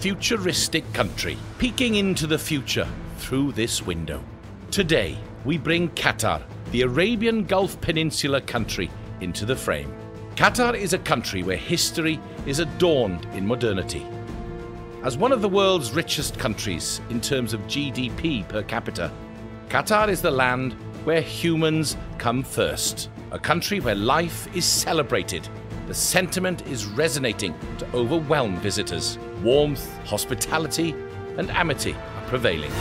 futuristic country, peeking into the future through this window. Today, we bring Qatar, the Arabian Gulf Peninsula country, into the frame. Qatar is a country where history is adorned in modernity. As one of the world's richest countries in terms of GDP per capita, Qatar is the land where humans come first. A country where life is celebrated. The sentiment is resonating to overwhelm visitors. Warmth, hospitality, and amity are prevailing.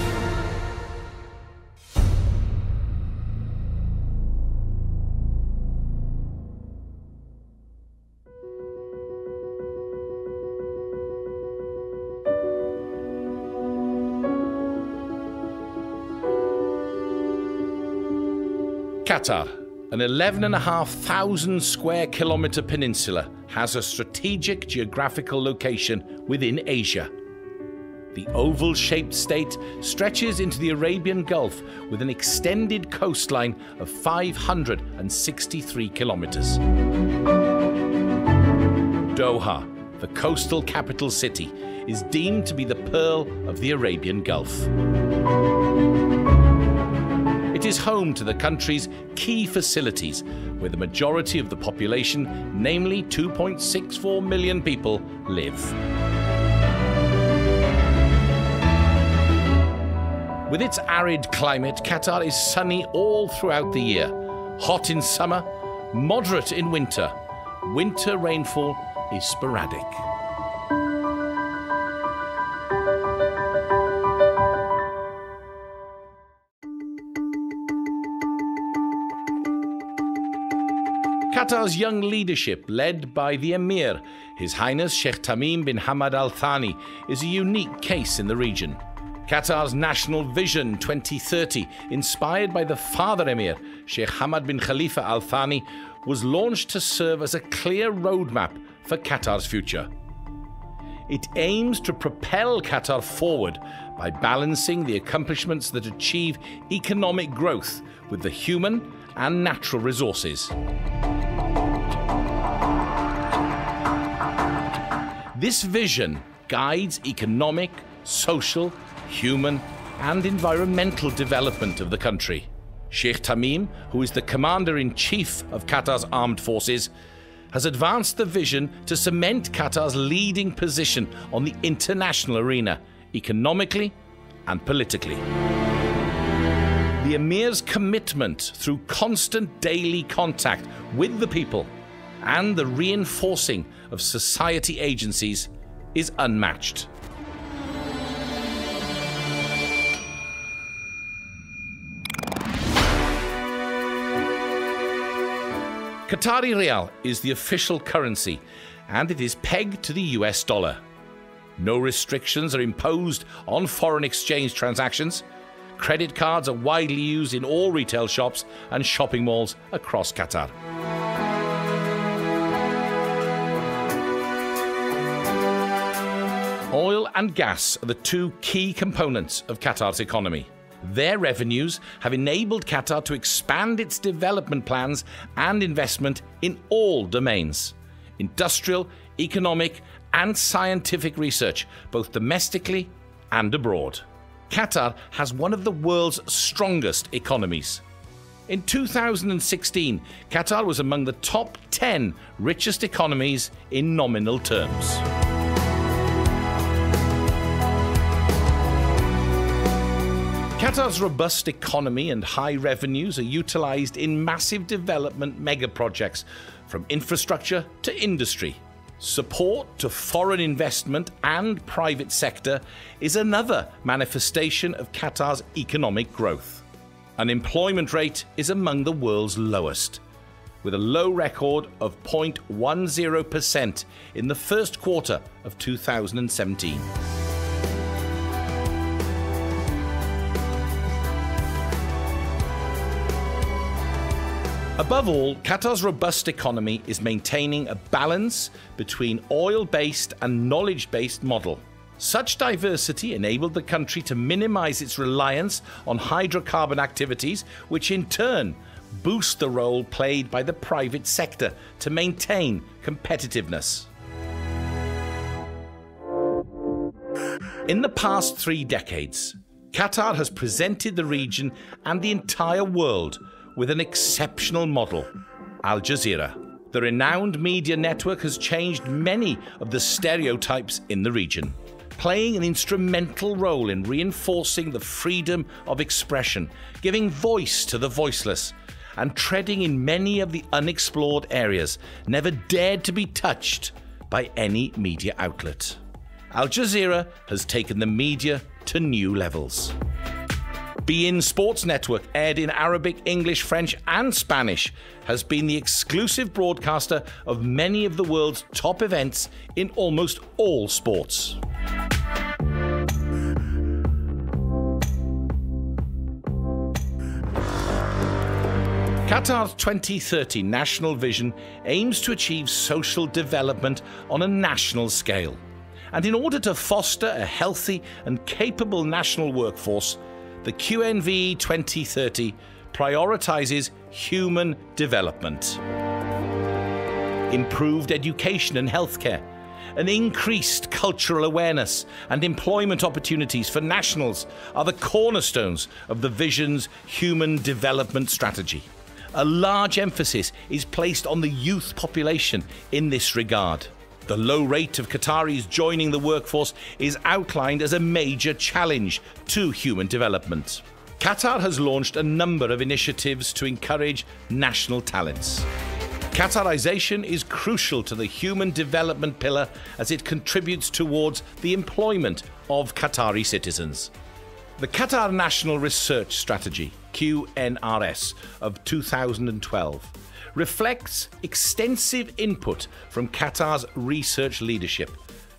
Qatar, an 11,500 square kilometre peninsula, has a strategic geographical location within Asia. The oval-shaped state stretches into the Arabian Gulf with an extended coastline of 563 kilometres. Doha, the coastal capital city, is deemed to be the pearl of the Arabian Gulf. It is home to the country's key facilities, where the majority of the population, namely 2.64 million people, live. With its arid climate, Qatar is sunny all throughout the year. Hot in summer, moderate in winter. Winter rainfall is sporadic. Qatar's young leadership, led by the Emir, His Highness Sheikh Tamim bin Hamad Al Thani, is a unique case in the region. Qatar's National Vision 2030, inspired by the father Emir, Sheikh Hamad bin Khalifa Al Thani, was launched to serve as a clear roadmap for Qatar's future. It aims to propel Qatar forward by balancing the accomplishments that achieve economic growth with the human and natural resources. This vision guides economic, social, human, and environmental development of the country. Sheikh Tamim, who is the Commander-in-Chief of Qatar's armed forces, has advanced the vision to cement Qatar's leading position on the international arena, economically and politically. The Emir's commitment through constant daily contact with the people and the reinforcing of society agencies is unmatched. Qatari Riyal is the official currency, and it is pegged to the US dollar. No restrictions are imposed on foreign exchange transactions. Credit cards are widely used in all retail shops and shopping malls across Qatar. Oil and gas are the two key components of Qatar's economy. Their revenues have enabled Qatar to expand its development plans and investment in all domains: industrial, economic, and scientific research, both domestically and abroad. Qatar has one of the world's strongest economies. In 2016, Qatar was among the top 10 richest economies in nominal terms. Qatar's robust economy and high revenues are utilized in massive development megaprojects, from infrastructure to industry. Support to foreign investment and private sector is another manifestation of Qatar's economic growth. Unemployment rate is among the world's lowest, with a low record of 0.10% in the first quarter of 2017. Above all, Qatar's robust economy is maintaining a balance between oil-based and knowledge-based model. Such diversity enabled the country to minimize its reliance on hydrocarbon activities, which in turn boost the role played by the private sector to maintain competitiveness. In the past 3 decades, Qatar has presented the region and the entire world with an exceptional model, Al Jazeera. The renowned media network has changed many of the stereotypes in the region, playing an instrumental role in reinforcing the freedom of expression, giving voice to the voiceless, and treading in many of the unexplored areas never dared to be touched by any media outlet. Al Jazeera has taken the media to new levels. beIN Sports Network, aired in Arabic, English, French and Spanish, has been the exclusive broadcaster of many of the world's top events in almost all sports. Qatar's 2030 national vision aims to achieve social development on a national scale. And in order to foster a healthy and capable national workforce, the QNV 2030 prioritizes human development, improved education and healthcare, an increased cultural awareness and employment opportunities for nationals are the cornerstones of the vision's human development strategy. A large emphasis is placed on the youth population in this regard. The low rate of Qataris joining the workforce is outlined as a major challenge to human development. Qatar has launched a number of initiatives to encourage national talents. Qatarization is crucial to the human development pillar as it contributes towards the employment of Qatari citizens. The Qatar National Research Strategy, QNRS, of 2012 reflects extensive input from Qatar's research leadership,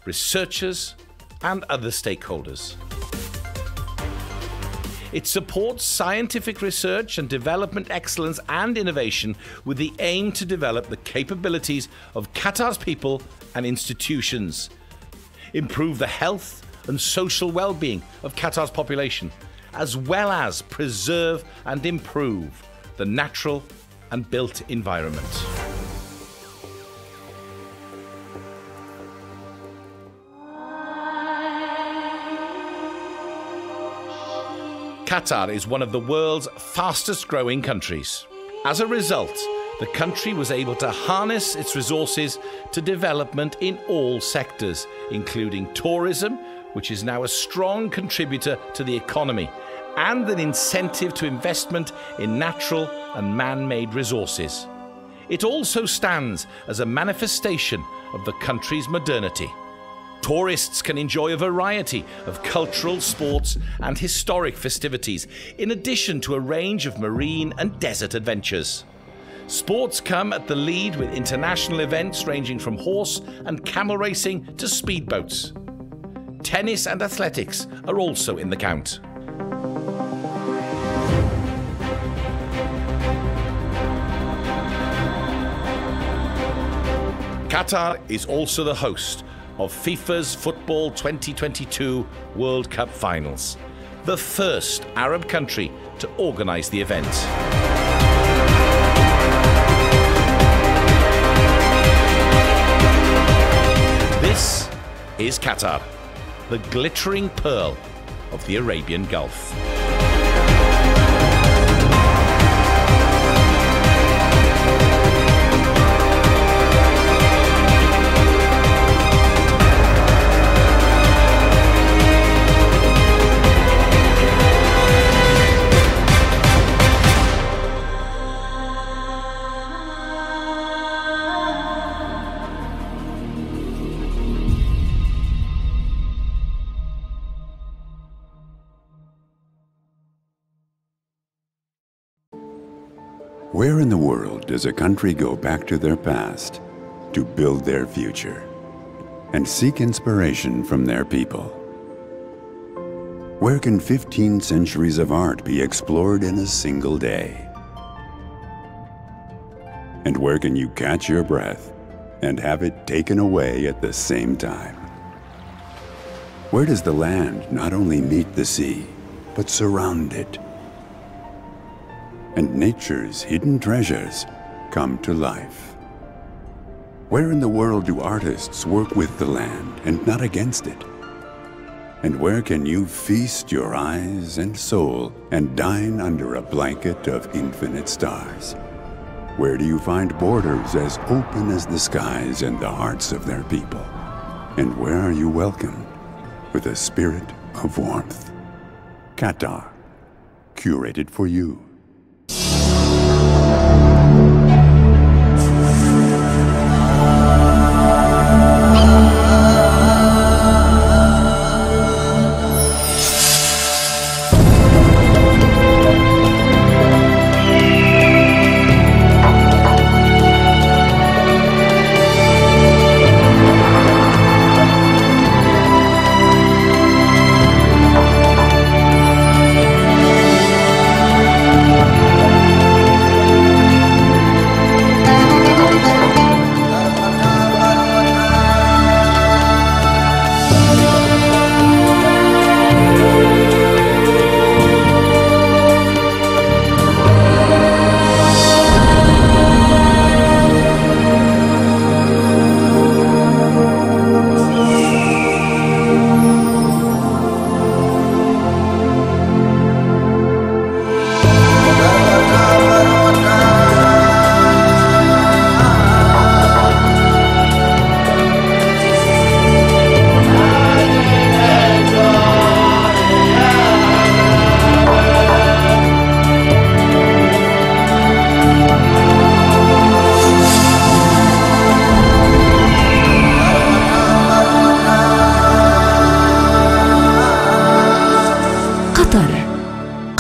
researchers and other stakeholders. It supports scientific research and development excellence and innovation with the aim to develop the capabilities of Qatar's people and institutions, improve the health and social well-being of Qatar's population, as well as preserve and improve the natural and built environment. Qatar is one of the world's fastest growing countries. As a result, the country was able to harness its resources to development in all sectors, including tourism, which is now a strong contributor to the economy, and an incentive to investment in natural and man-made resources. It also stands as a manifestation of the country's modernity. Tourists can enjoy a variety of cultural, sports and historic festivities, in addition to a range of marine and desert adventures. Sports come at the lead with international events ranging from horse and camel racing to speedboats. Tennis and athletics are also in the count. Qatar is also the host of FIFA's Football 2022 World Cup Finals, the first Arab country to organize the event. This is Qatar, the glittering pearl of the Arabian Gulf. Where in the world does a country go back to their past to build their future and seek inspiration from their people? Where can 15 centuries of art be explored in a single day? And where can you catch your breath and have it taken away at the same time? Where does the land not only meet the sea, but surround it? And nature's hidden treasures come to life. Where in the world do artists work with the land and not against it? And where can you feast your eyes and soul and dine under a blanket of infinite stars? Where do you find borders as open as the skies and the hearts of their people? And where are you welcomed with a spirit of warmth? Qatar, curated for you.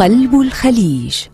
قلب الخليج.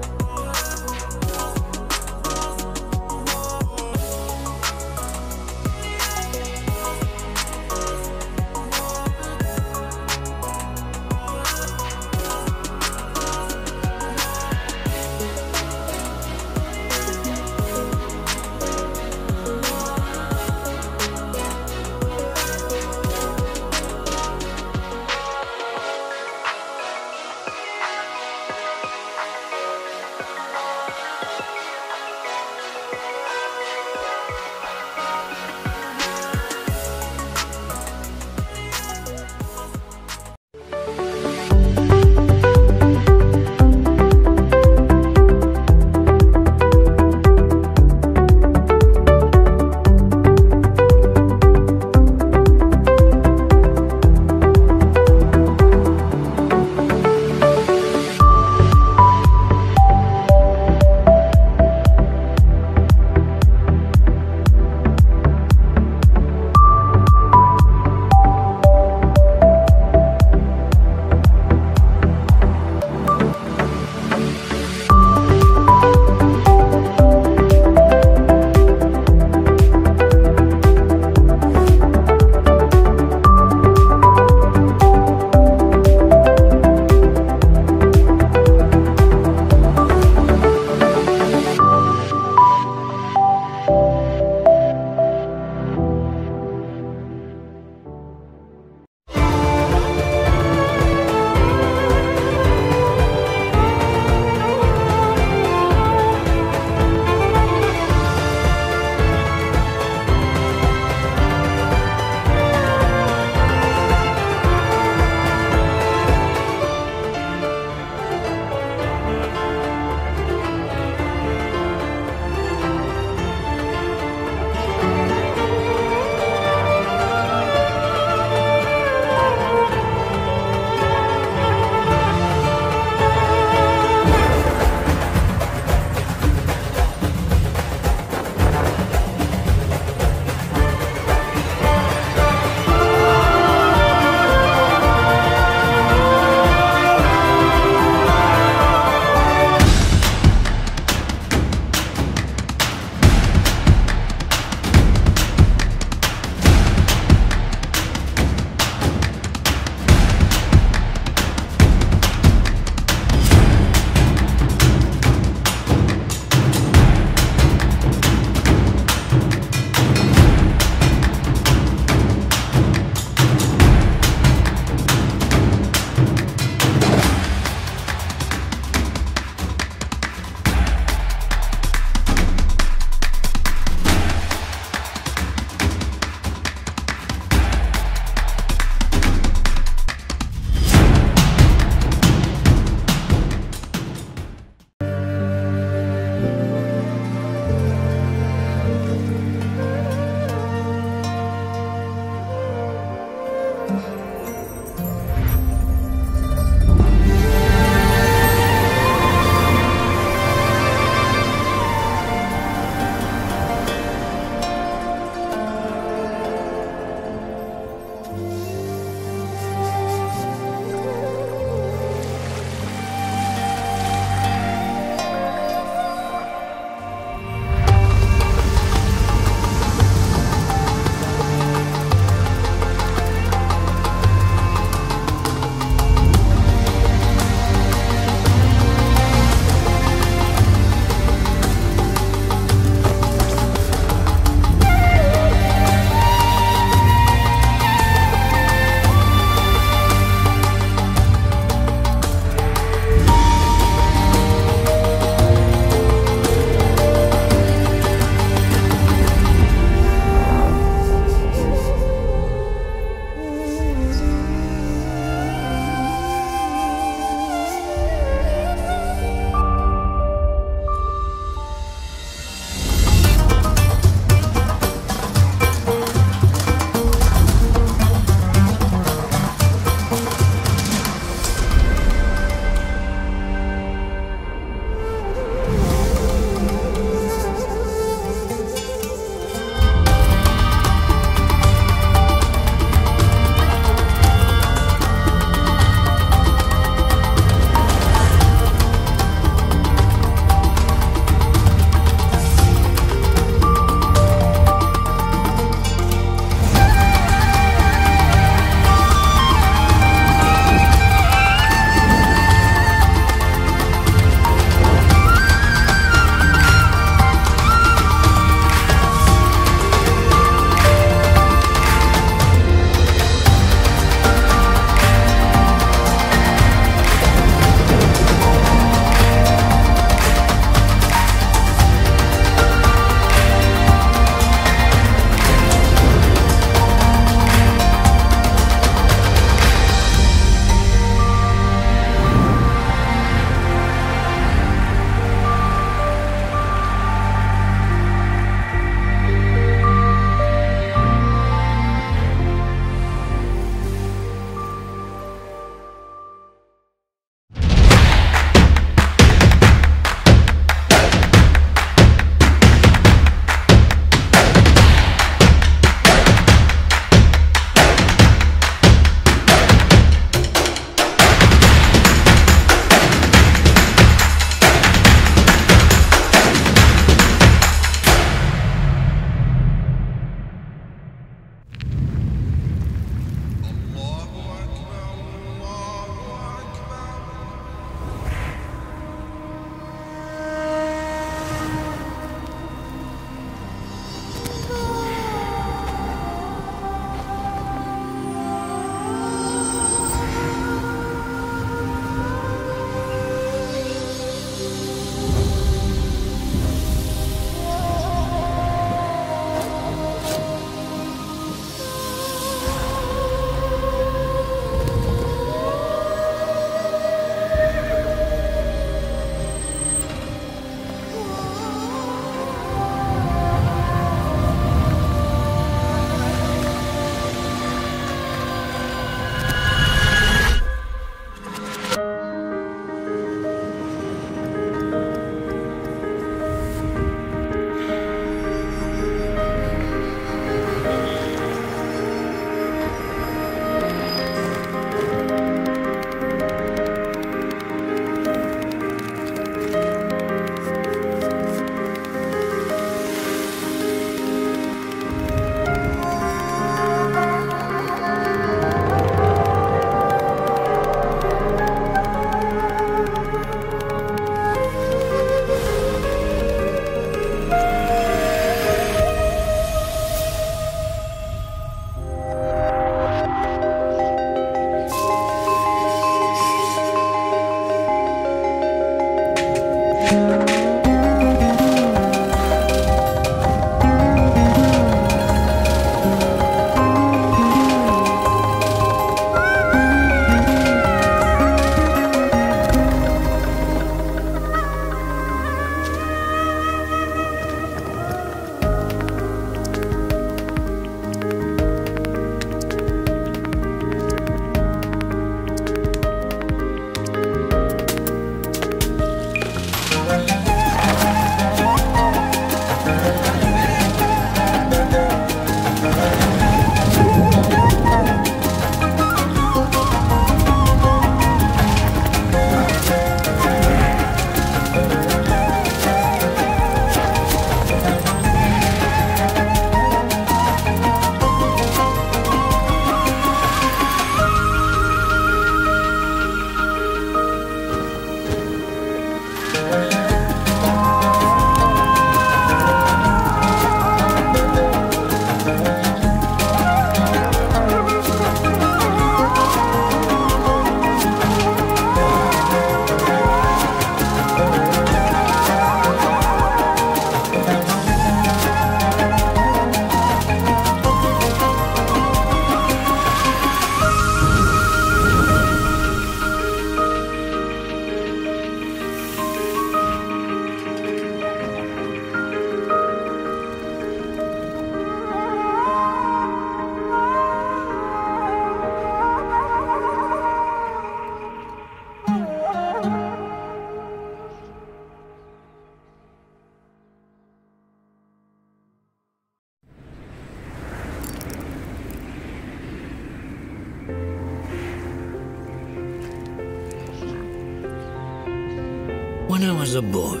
When I was a boy,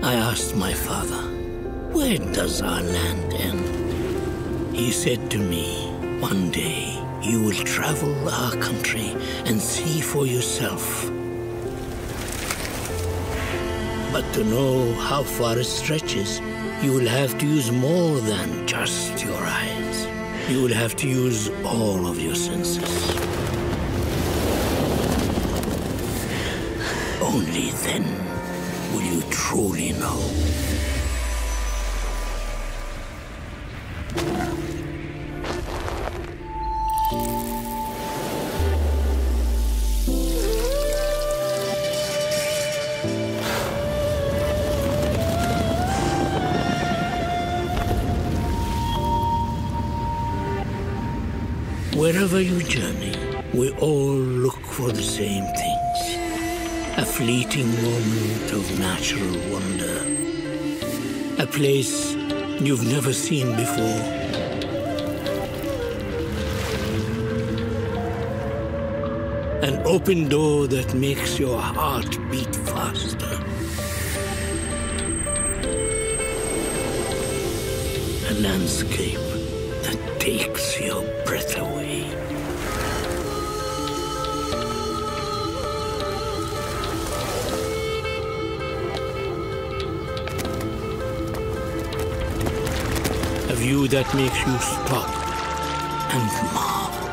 I asked my father, "Where does our land end?" He said to me, "One day you will travel our country and see for yourself. But to know how far it stretches, you will have to use more than just your eyes. You will have to use all of your senses. Only then will you truly know." Wherever you journey, we all look for the same things. A fleeting moment of natural wonder. A place you've never seen before. An open door that makes your heart beat faster. A landscape that takes your breath away. A view that makes you stop and marvel.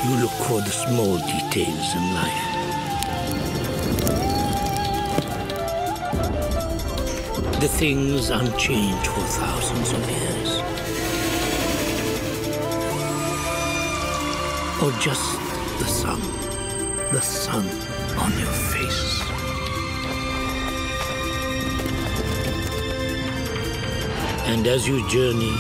You look for the small details in life. The things unchanged for thousands of years. Or just the sun on your face. And as you journey,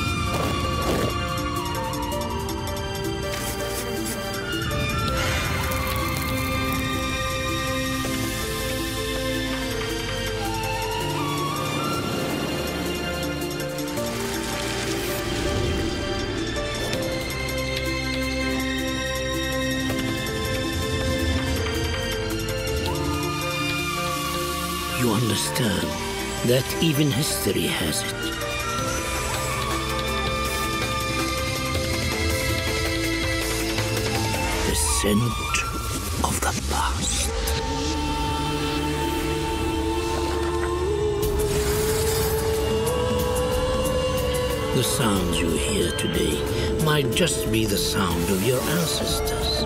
you understand that even history has it. The scent of the past. The sounds you hear today might just be the sound of your ancestors.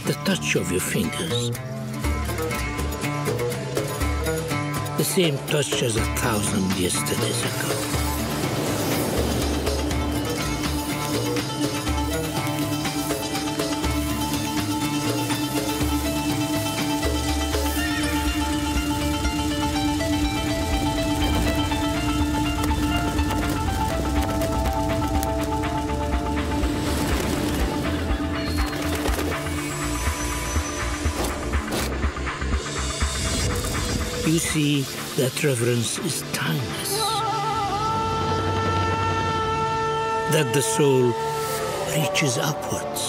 The touch of your fingers. The same touch as 1,000 yesterdays ago. You see that reverence is timeless. That the soul reaches upwards.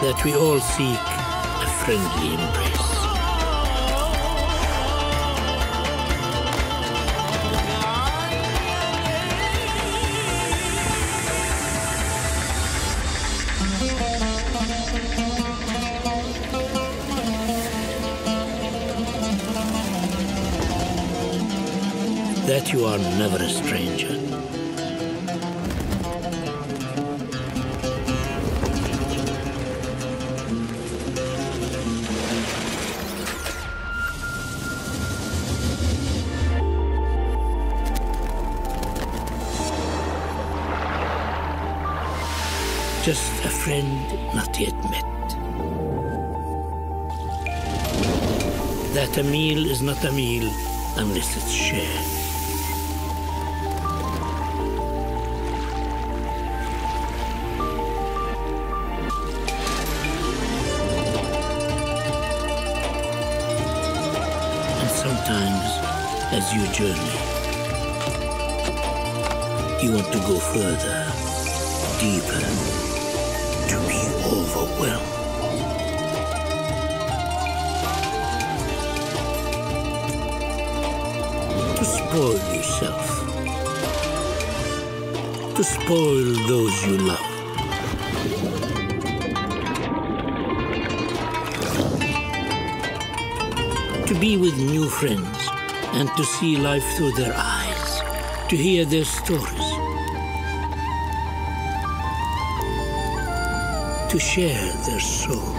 That we all seek a friendly embrace. That you are never a stranger. just a friend not yet met. That a meal is not a meal unless it's shared. And sometimes, as you journey, you want to go further, deeper, to be overwhelmed. To spoil yourself, to spoil those you love. To be with new friends and to see life through their eyes, to hear their stories, to share their soul.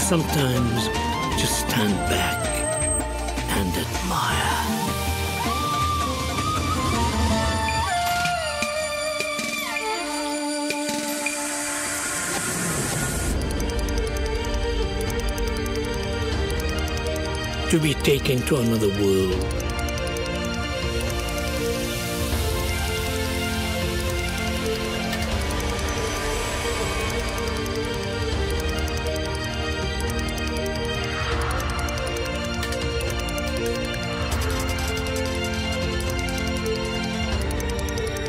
Sometimes just stand back and admire. To be taken to another world.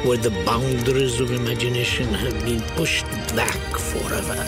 Where the boundaries of imagination have been pushed back forever.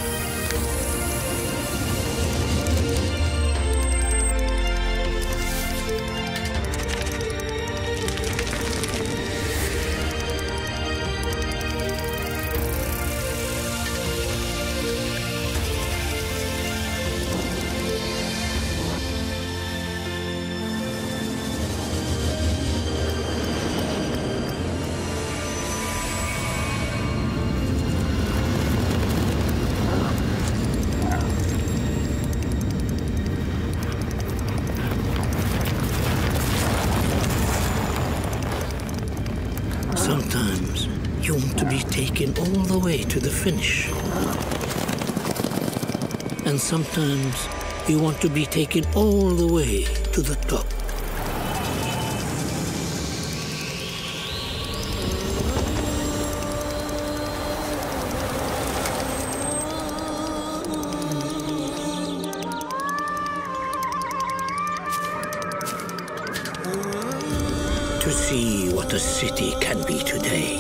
Sometimes you want to be taken all the way to the finish. And sometimes you want to be taken all the way to the top. To see what a city can be today.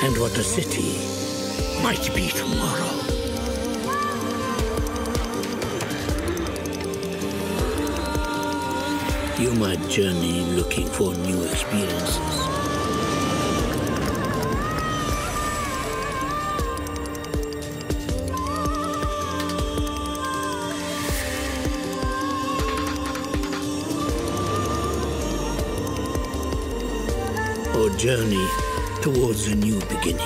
And what a city might be tomorrow. You might journey looking for new experiences. Or journey towards a new beginning.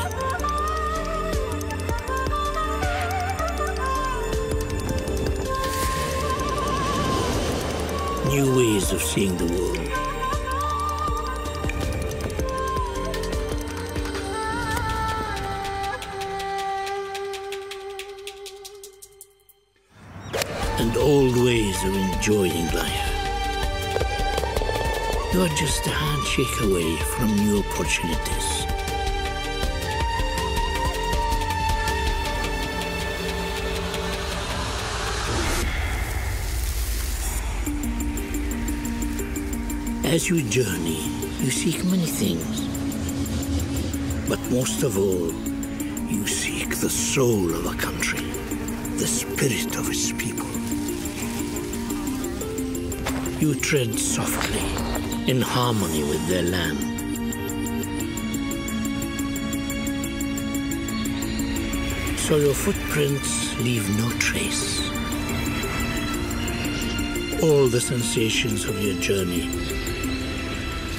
New ways of seeing the world. And old ways of enjoying life. You are just a handshake away from new opportunities. As you journey, you seek many things. But most of all, you seek the soul of a country, the spirit of its people. You tread softly, in harmony with their land. So your footprints leave no trace. All the sensations of your journey,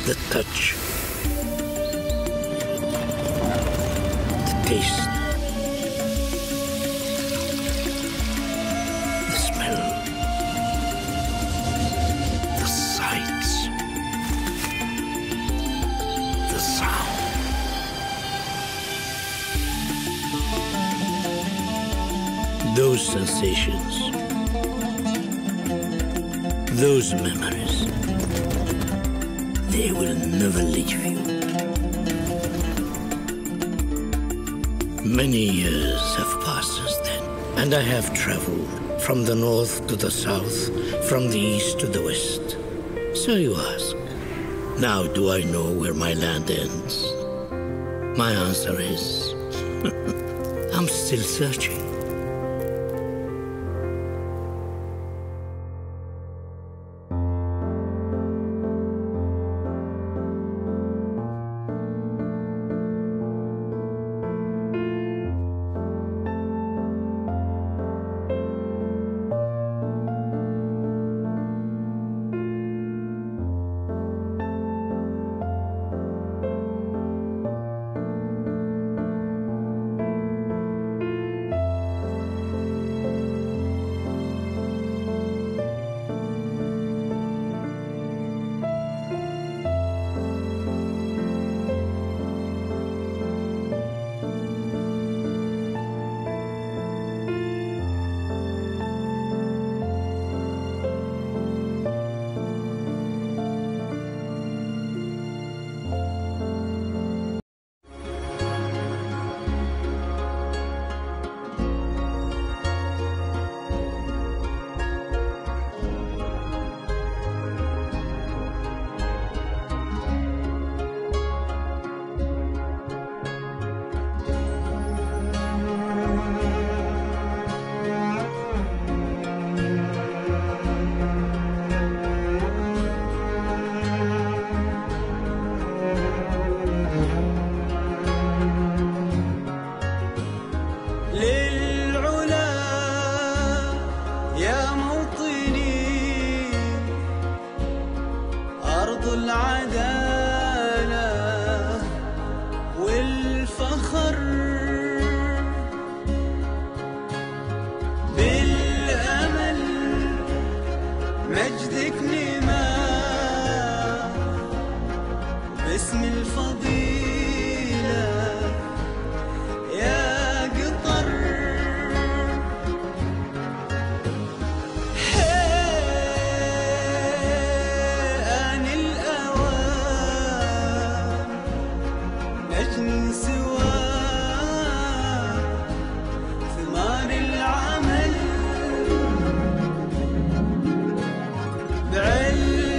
the touch, the taste, the smell, the sights, the sound. Those sensations, those memories, they will never leave you. Many years have passed since then, and I have traveled from the north to the south, from the east to the west. So you ask, now do I know where my land ends? My answer is, I'm still searching. بعلم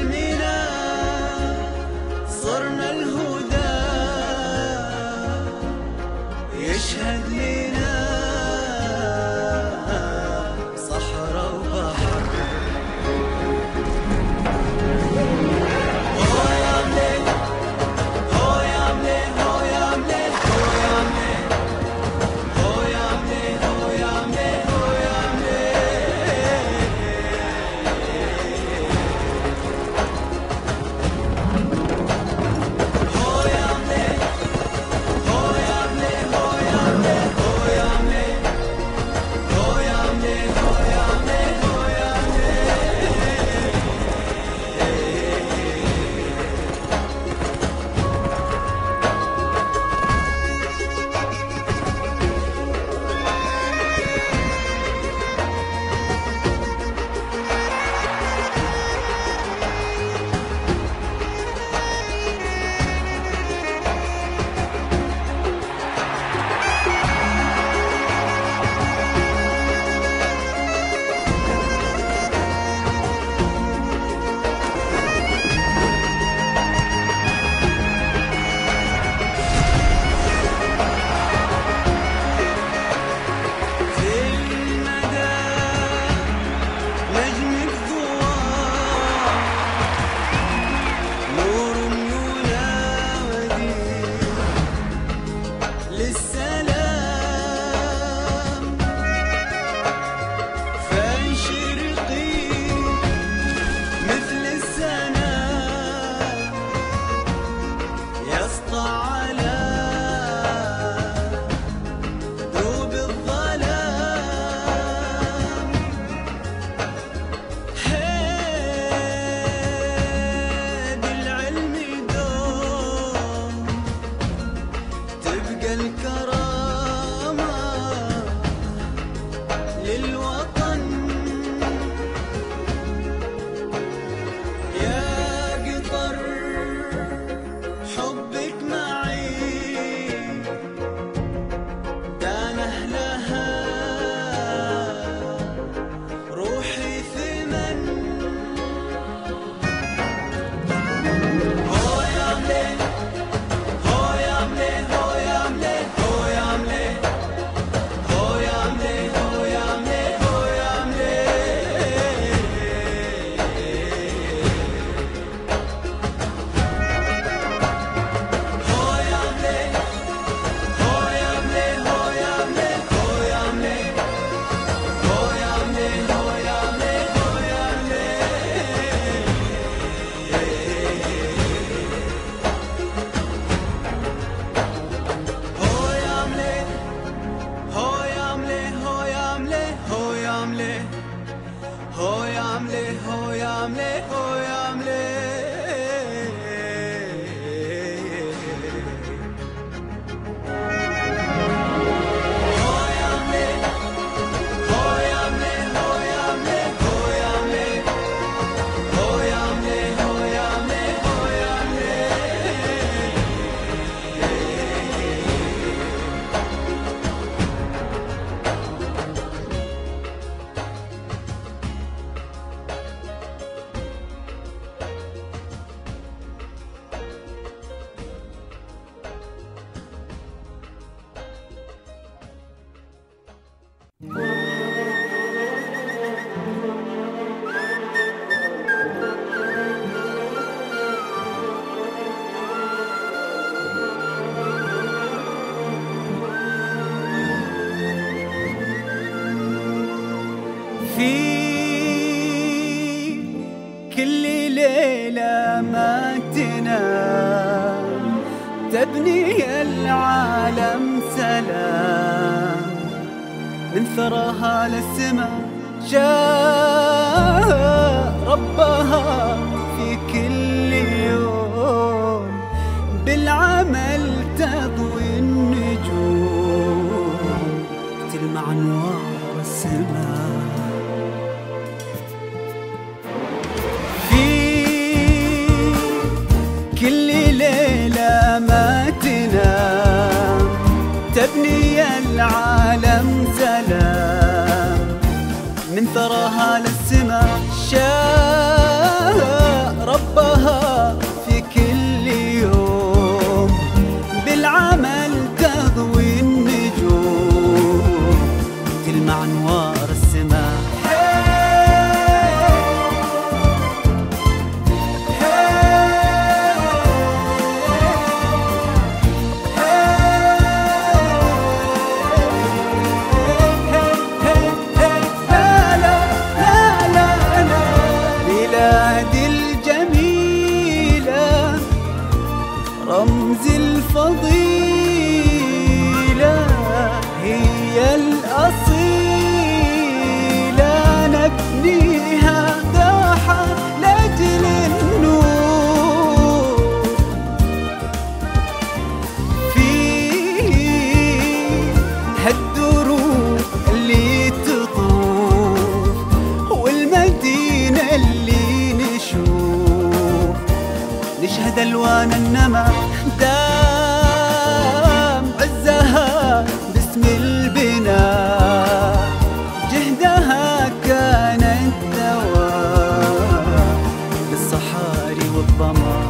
في كل ليلة ما تنام تبني العالم سلام من ثراها للسماء جاء ربها في كل يوم بالعمل تضوي النجوم تلمع أنوار السماء في كل ليلة ما تنام تبني العالم سلام من ثراها للسماء شاء ربها في كل يوم بالعمل تضوي النجوم تلمع أنوار السماء رمز الفضيلة هي الأصيلة نبنيها ضاحة لأجل النور فيها الدروب اللي تطوف والمدينة اللي نشوف نشهد ألوان النمى دام عزها باسم البناء جهدها كان الدواء للصحاري والظما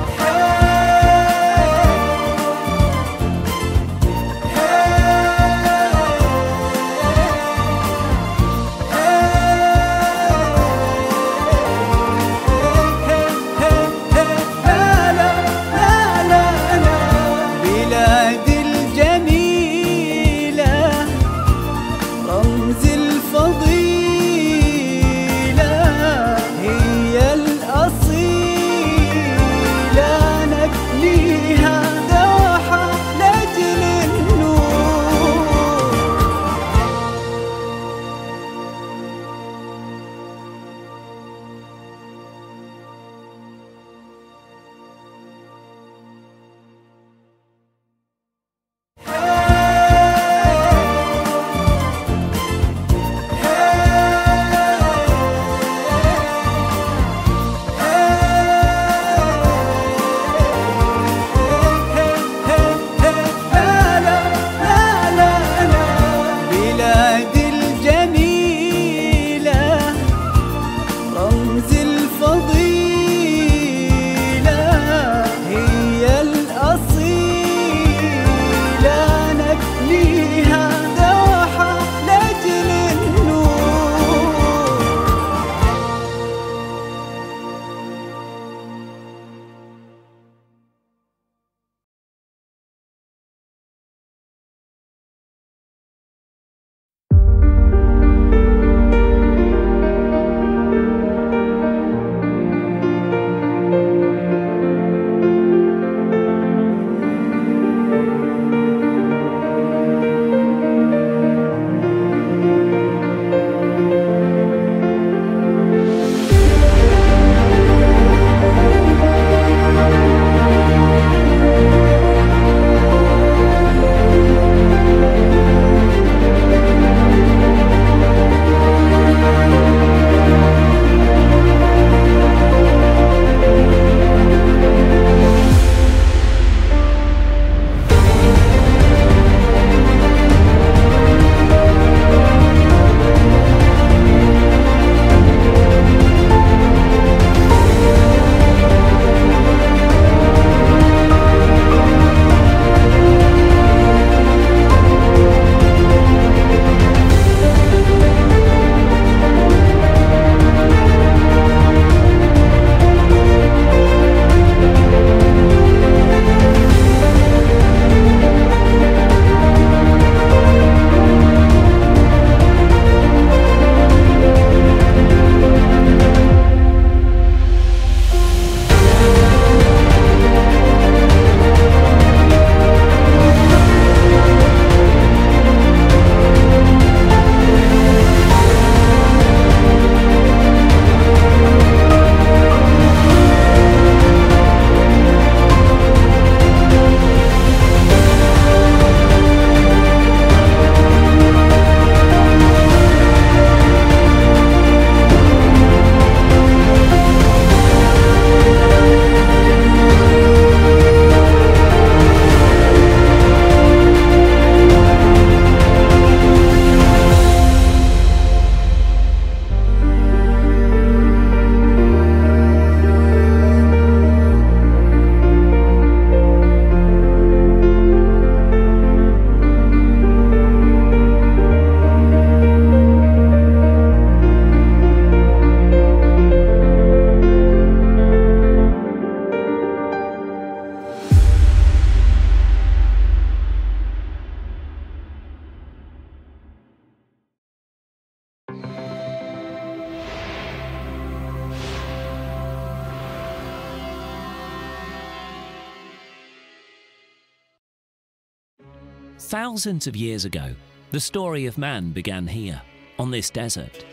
Thousands of years ago, the story of man began here, on this desert.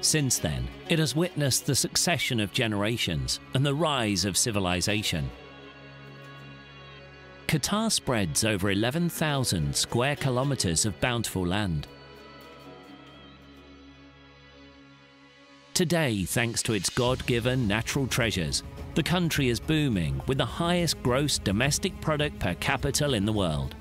Since then, it has witnessed the succession of generations and the rise of civilization. Qatar spreads over 11,000 square kilometers of bountiful land. Today, thanks to its God-given natural treasures, the country is booming with the highest gross domestic product per capita in the world.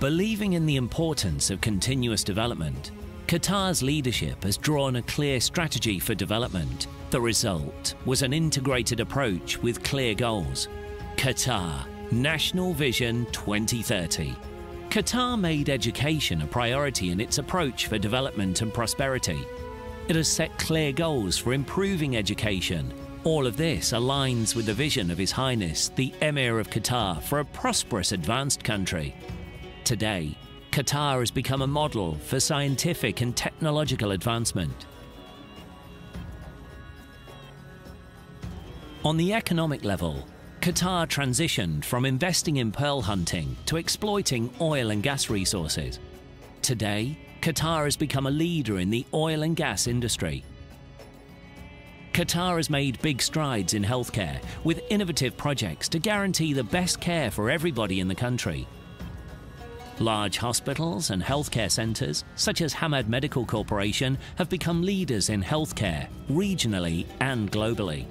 Believing in the importance of continuous development, Qatar's leadership has drawn a clear strategy for development. The result was an integrated approach with clear goals. Qatar National Vision 2030. Qatar made education a priority in its approach for development and prosperity. It has set clear goals for improving education. All of this aligns with the vision of His Highness, the Emir of Qatar, for a prosperous, advanced country. Today, Qatar has become a model for scientific and technological advancement. On the economic level, Qatar transitioned from investing in pearl hunting to exploiting oil and gas resources. Today, Qatar has become a leader in the oil and gas industry. Qatar has made big strides in healthcare with innovative projects to guarantee the best care for everybody in the country. Large hospitals and healthcare centres, such as Hamad Medical Corporation, have become leaders in healthcare, regionally and globally.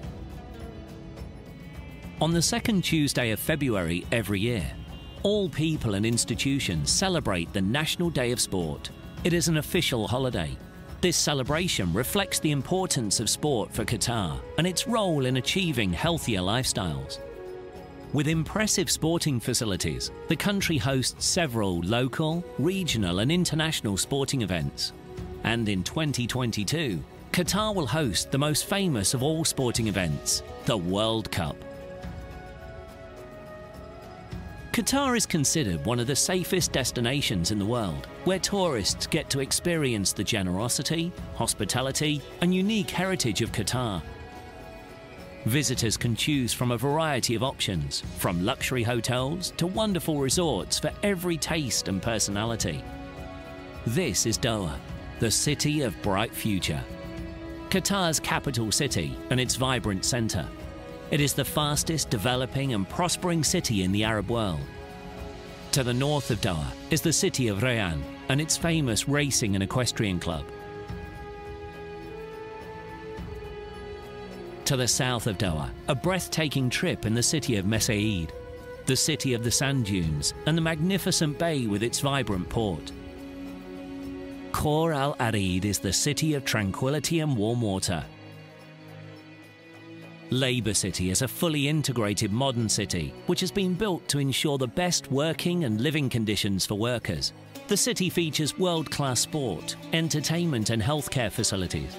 On the second Tuesday of February every year, all people and institutions celebrate the National Day of Sport. It is an official holiday. This celebration reflects the importance of sport for Qatar and its role in achieving healthier lifestyles. With impressive sporting facilities, the country hosts several local, regional and international sporting events. And in 2022, Qatar will host the most famous of all sporting events, the World Cup. Qatar is considered one of the safest destinations in the world, where tourists get to experience the generosity, hospitality and unique heritage of Qatar. Visitors can choose from a variety of options, from luxury hotels to wonderful resorts for every taste and personality. This is Doha, the city of bright future. Qatar's capital city and its vibrant centre. It is the fastest developing and prospering city in the Arab world. To the north of Doha is the city of Rayyan and its famous racing and equestrian club. To the south of Doha, a breathtaking trip in the city of Mesaid, the city of the sand dunes and the magnificent bay with its vibrant port. Khor Al Arid is the city of tranquility and warm water. Labour City is a fully integrated modern city which has been built to ensure the best working and living conditions for workers. The city features world-class sport, entertainment and healthcare facilities.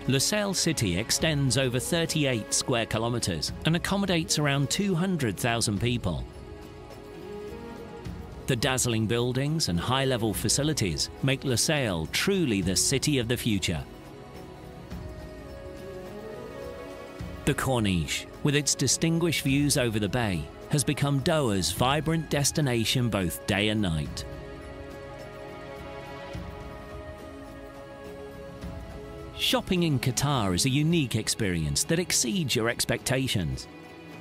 Lusail City extends over 38 square kilometres and accommodates around 200,000 people. The dazzling buildings and high-level facilities make Lusail truly the city of the future. The Corniche, with its distinguished views over the bay, has become Doha's vibrant destination both day and night. Shopping in Qatar is a unique experience that exceeds your expectations.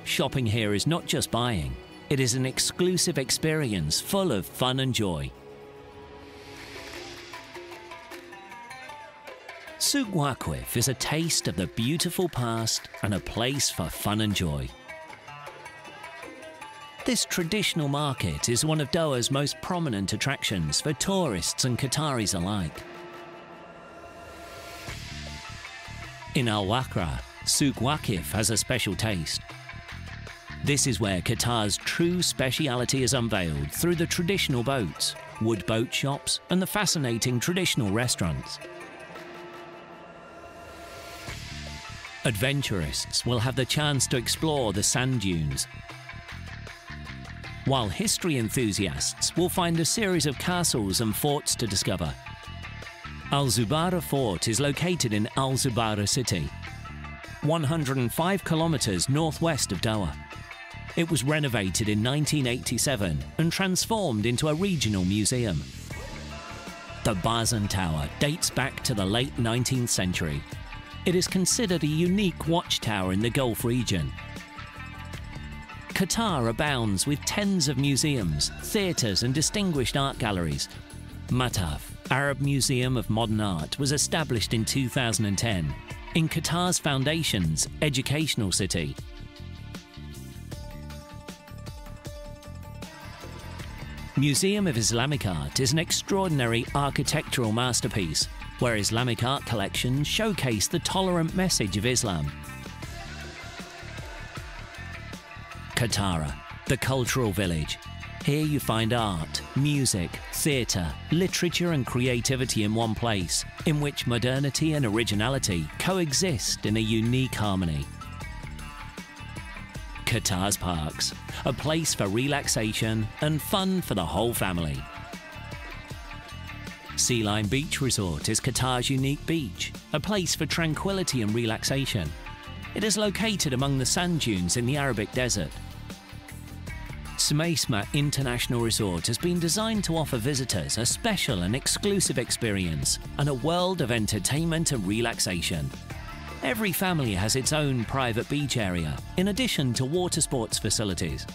Shopping here is not just buying, it is an exclusive experience full of fun and joy. Souk Waqif is a taste of the beautiful past and a place for fun and joy. This traditional market is one of Doha's most prominent attractions for tourists and Qataris alike. In Al Wakra, Souk Waqif has a special taste. This is where Qatar's true speciality is unveiled through the traditional boats, wood boat shops and the fascinating traditional restaurants. Adventurists will have the chance to explore the sand dunes, while history enthusiasts will find a series of castles and forts to discover. Al Zubarah Fort is located in Al Zubarah city. 105 kilometers northwest of Doha. It was renovated in 1987 and transformed into a regional museum. The Bazan Tower dates back to the late 19th century. It is considered a unique watchtower in the Gulf region. Qatar abounds with tens of museums, theatres and distinguished art galleries. Mataf, Arab Museum of Modern Art, was established in 2010 in Qatar's Foundation's educational city. Museum of Islamic Art is an extraordinary architectural masterpiece where Islamic art collections showcase the tolerant message of Islam. Katara, the cultural village. Here you find art, music, theatre, literature and creativity in one place, in which modernity and originality coexist in a unique harmony. Qatar's parks, a place for relaxation and fun for the whole family. Sea Line Beach Resort is Qatar's unique beach, a place for tranquility and relaxation. It is located among the sand dunes in the Arabic desert. Smaisma International Resort has been designed to offer visitors a special and exclusive experience and a world of entertainment and relaxation. Every family has its own private beach area, in addition to water sports facilities.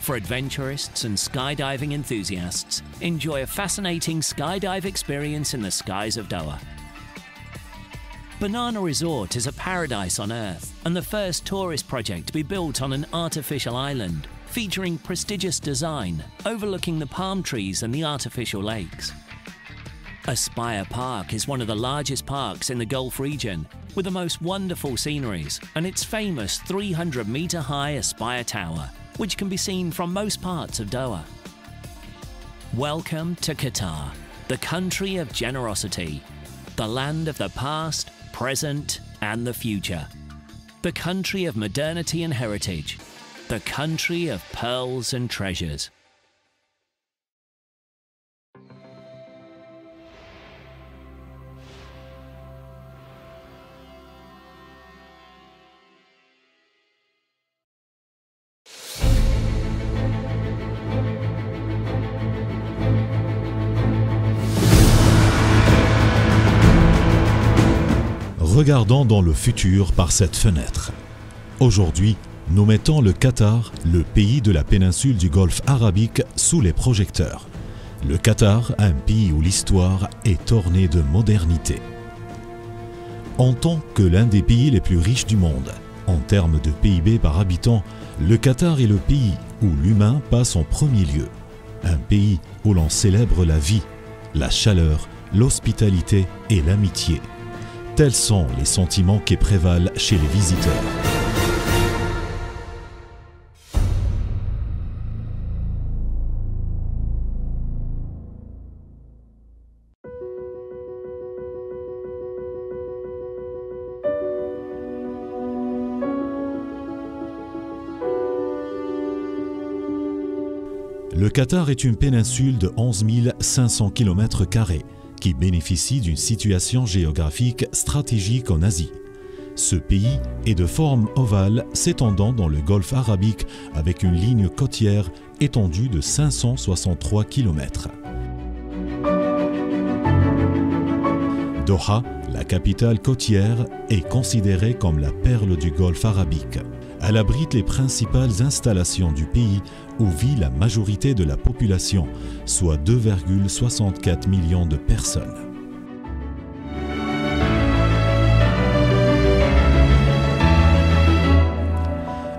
For adventurists and skydiving enthusiasts, enjoy a fascinating skydive experience in the skies of Doha. Banana Resort is a paradise on earth and the first tourist project to be built on an artificial island, featuring prestigious design overlooking the palm trees and the artificial lakes. Aspire Park is one of the largest parks in the Gulf region, with the most wonderful sceneries and its famous 300-metre-high Aspire Tower, which can be seen from most parts of Doha. Welcome to Qatar, the country of generosity, the land of the past, present and the future, the country of modernity and heritage, the country of pearls and treasures. Regardons dans le futur par cette fenêtre. Aujourd'hui, nous mettons le Qatar, le pays de la péninsule du Golfe arabique, sous les projecteurs. Le Qatar, un pays où l'histoire est ornée de modernité. En tant que l'un des pays les plus riches du monde, en termes de PIB par habitant, le Qatar est le pays où l'humain passe en premier lieu. Un pays où l'on célèbre la vie, la chaleur, l'hospitalité et l'amitié. Tels sont les sentiments qui prévalent chez les visiteurs. Le Qatar est une péninsule de 11 500 km² qui bénéficie d'une situation géographique stratégique en Asie. Ce pays est de forme ovale s'étendant dans le Golfe arabique avec une ligne côtière étendue de 563 km. Doha, la capitale côtière, est considérée comme la perle du Golfe arabique. Elle abrite les principales installations du pays où vit la majorité de la population, soit 2,64 millions de personnes.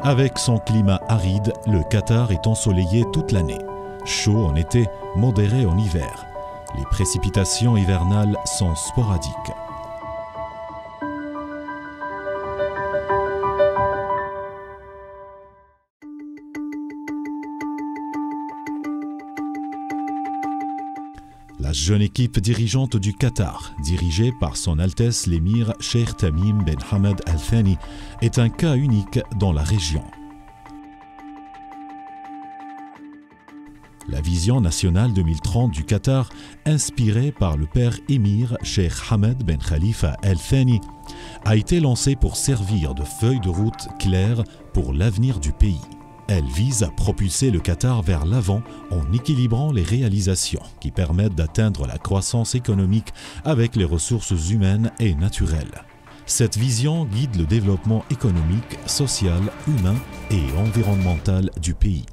Avec son climat aride, le Qatar est ensoleillé toute l'année. Chaud en été, modéré en hiver. Les précipitations hivernales sont sporadiques. La jeune équipe dirigeante du Qatar, dirigée par son Altesse l'émir Sheikh Tamim Ben Hamad Al Thani, est un cas unique dans la région. La vision nationale 2030 du Qatar, inspirée par le père émir Cheikh Hamad Ben Khalifa Al Thani, a été lancée pour servir de feuille de route claire pour l'avenir du pays. Elle vise à propulser le Qatar vers l'avant en équilibrant les réalisations qui permettent d'atteindre la croissance économique avec les ressources humaines et naturelles. Cette vision guide le développement économique, social, humain et environnemental du pays.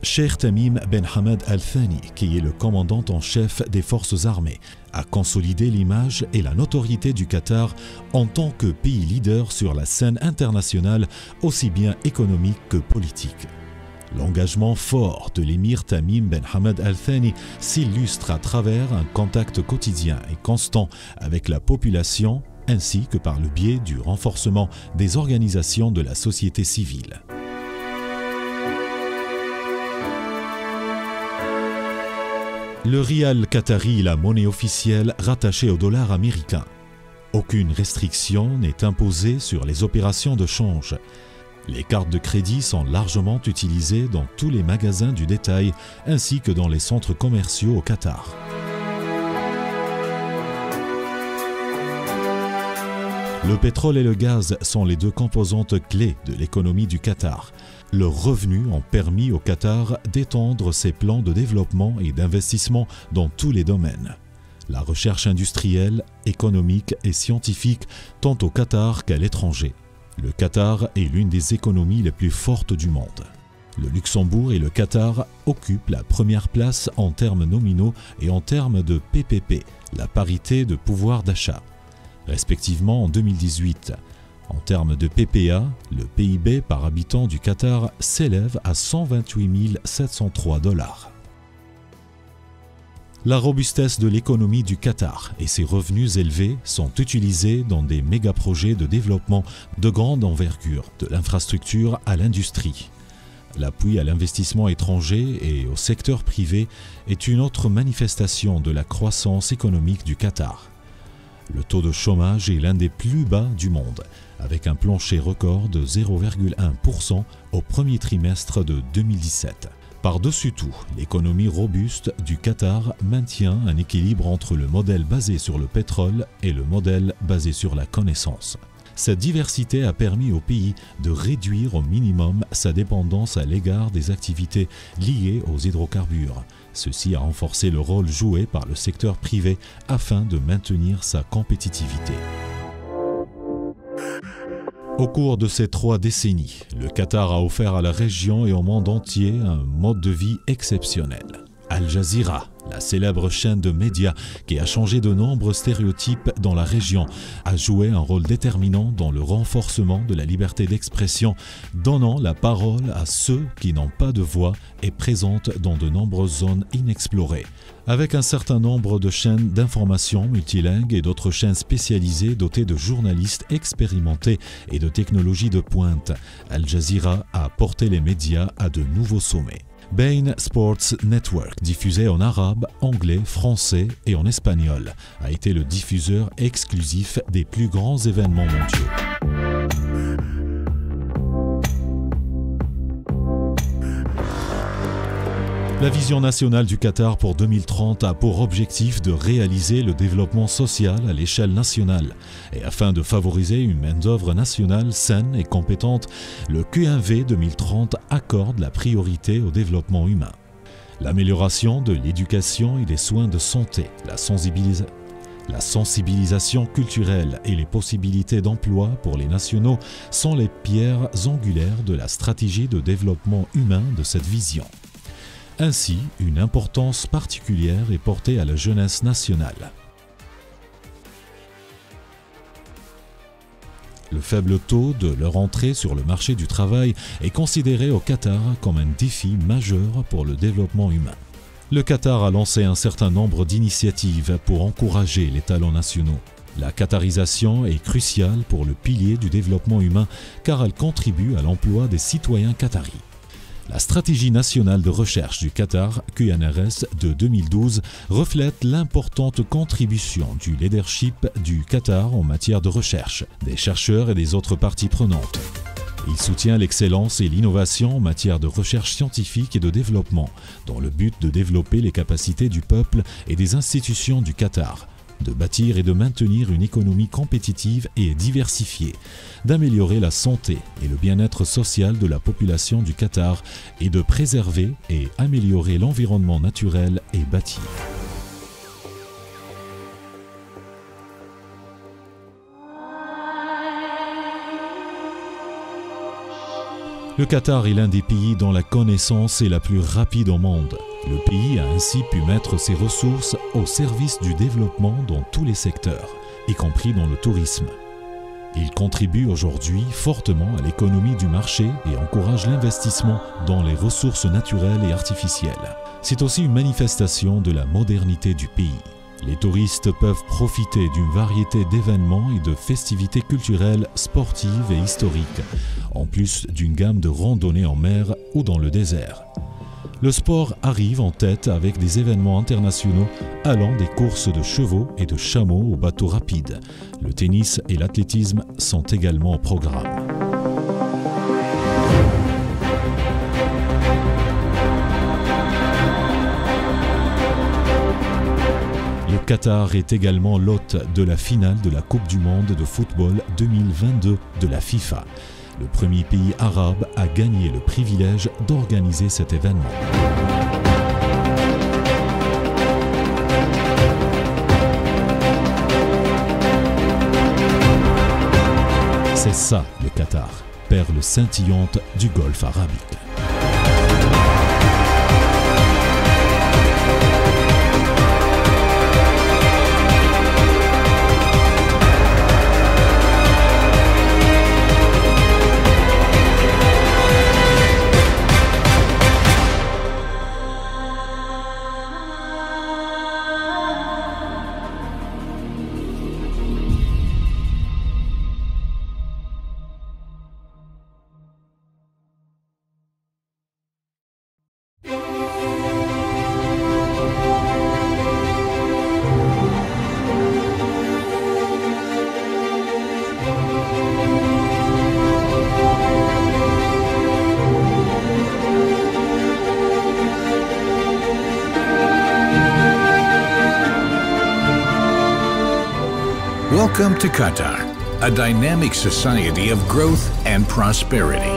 Cheikh Tamim Ben Hamad Al Thani, qui est le commandant en chef des forces armées, a consolidé l'image et la notoriété du Qatar en tant que pays leader sur la scène internationale, aussi bien économique que politique. L'engagement fort de l'émir Tamim Ben Hamad Al Thani s'illustre à travers un contact quotidien et constant avec la population, ainsi que par le biais du renforcement des organisations de la société civile. Le rial qatari est la monnaie officielle rattachée au dollar américain. Aucune restriction n'est imposée sur les opérations de change. Les cartes de crédit sont largement utilisées dans tous les magasins du détail ainsi que dans les centres commerciaux au Qatar. Le pétrole et le gaz sont les deux composantes clés de l'économie du Qatar. Leurs revenus ont permis au Qatar d'étendre ses plans de développement et d'investissement dans tous les domaines. La recherche industrielle, économique et scientifique tant au Qatar qu'à l'étranger. Le Qatar est l'une des économies les plus fortes du monde. Le Luxembourg et le Qatar occupent la première place en termes nominaux et en termes de PPP, la parité de pouvoir d'achat, respectivement en 2018. En termes de PPA, le PIB par habitant du Qatar s'élève à 128 703 $. La robustesse de l'économie du Qatar et ses revenus élevés sont utilisés dans des méga-projets de développement de grande envergure, de l'infrastructure à l'industrie. L'appui à l'investissement étranger et au secteur privé est une autre manifestation de la croissance économique du Qatar. Le taux de chômage est l'un des plus bas du monde, avec un plancher record de 0,1% au premier trimestre de 2017. Par-dessus tout, l'économie robuste du Qatar maintient un équilibre entre le modèle basé sur le pétrole et le modèle basé sur la connaissance. Cette diversité a permis au pays de réduire au minimum sa dépendance à l'égard des activités liées aux hydrocarbures. Ceci a renforcé le rôle joué par le secteur privé afin de maintenir sa compétitivité. Au cours de ces 3 décennies, le Qatar a offert à la région et au monde entier un mode de vie exceptionnel. Al Jazeera, la célèbre chaîne de médias qui a changé de nombreux stéréotypes dans la région, a joué un rôle déterminant dans le renforcement de la liberté d'expression, donnant la parole à ceux qui n'ont pas de voix et présente dans de nombreuses zones inexplorées. Avec un certain nombre de chaînes d'information multilingues et d'autres chaînes spécialisées dotées de journalistes expérimentés et de technologies de pointe, Al Jazeera a porté les médias à de nouveaux sommets. Bein Sports Network, diffusé en arabe, anglais, français et en espagnol, a été le diffuseur exclusif des plus grands événements mondiaux. La vision nationale du Qatar pour 2030 a pour objectif de réaliser le développement social à l'échelle nationale. Et afin de favoriser une main-d'œuvre nationale saine et compétente, le QMV 2030 accorde la priorité au développement humain. L'amélioration de l'éducation et des soins de santé, la sensibilisation culturelle et les possibilités d'emploi pour les nationaux sont les pierres angulaires de la stratégie de développement humain de cette vision. Ainsi, une importance particulière est portée à la jeunesse nationale. Le faible taux de leur entrée sur le marché du travail est considéré au Qatar comme un défi majeur pour le développement humain. Le Qatar a lancé un certain nombre d'initiatives pour encourager les talents nationaux. La qatarisation est cruciale pour le pilier du développement humain car elle contribue à l'emploi des citoyens qataris. La stratégie nationale de recherche du Qatar, QNRS, de 2012 reflète l'importante contribution du leadership du Qatar en matière de recherche, des chercheurs et des autres parties prenantes. Il soutient l'excellence et l'innovation en matière de recherche scientifique et de développement, dans le but de développer les capacités du peuple et des institutions du Qatar, de bâtir et de maintenir une économie compétitive et diversifiée, d'améliorer la santé et le bien-être social de la population du Qatar et de préserver et améliorer l'environnement naturel et bâti. Le Qatar est l'un des pays dont la connaissance est la plus rapide au monde. Le pays a ainsi pu mettre ses ressources au service du développement dans tous les secteurs, y compris dans le tourisme. Il contribue aujourd'hui fortement à l'économie du marché et encourage l'investissement dans les ressources naturelles et artificielles. C'est aussi une manifestation de la modernité du pays. Les touristes peuvent profiter d'une variété d'événements et de festivités culturelles, sportives et historiques, en plus d'une gamme de randonnées en mer ou dans le désert. Le sport arrive en tête avec des événements internationaux allant des courses de chevaux et de chameaux aux bateaux rapides. Le tennis et l'athlétisme sont également au programme. Le Qatar est également l'hôte de la finale de la Coupe du monde de football 2022 de la FIFA. Le premier pays arabe a gagné le privilège d'organiser cet événement. C'est ça le Qatar, perle scintillante du Golfe arabique. Welcome to Qatar, a dynamic society of growth and prosperity.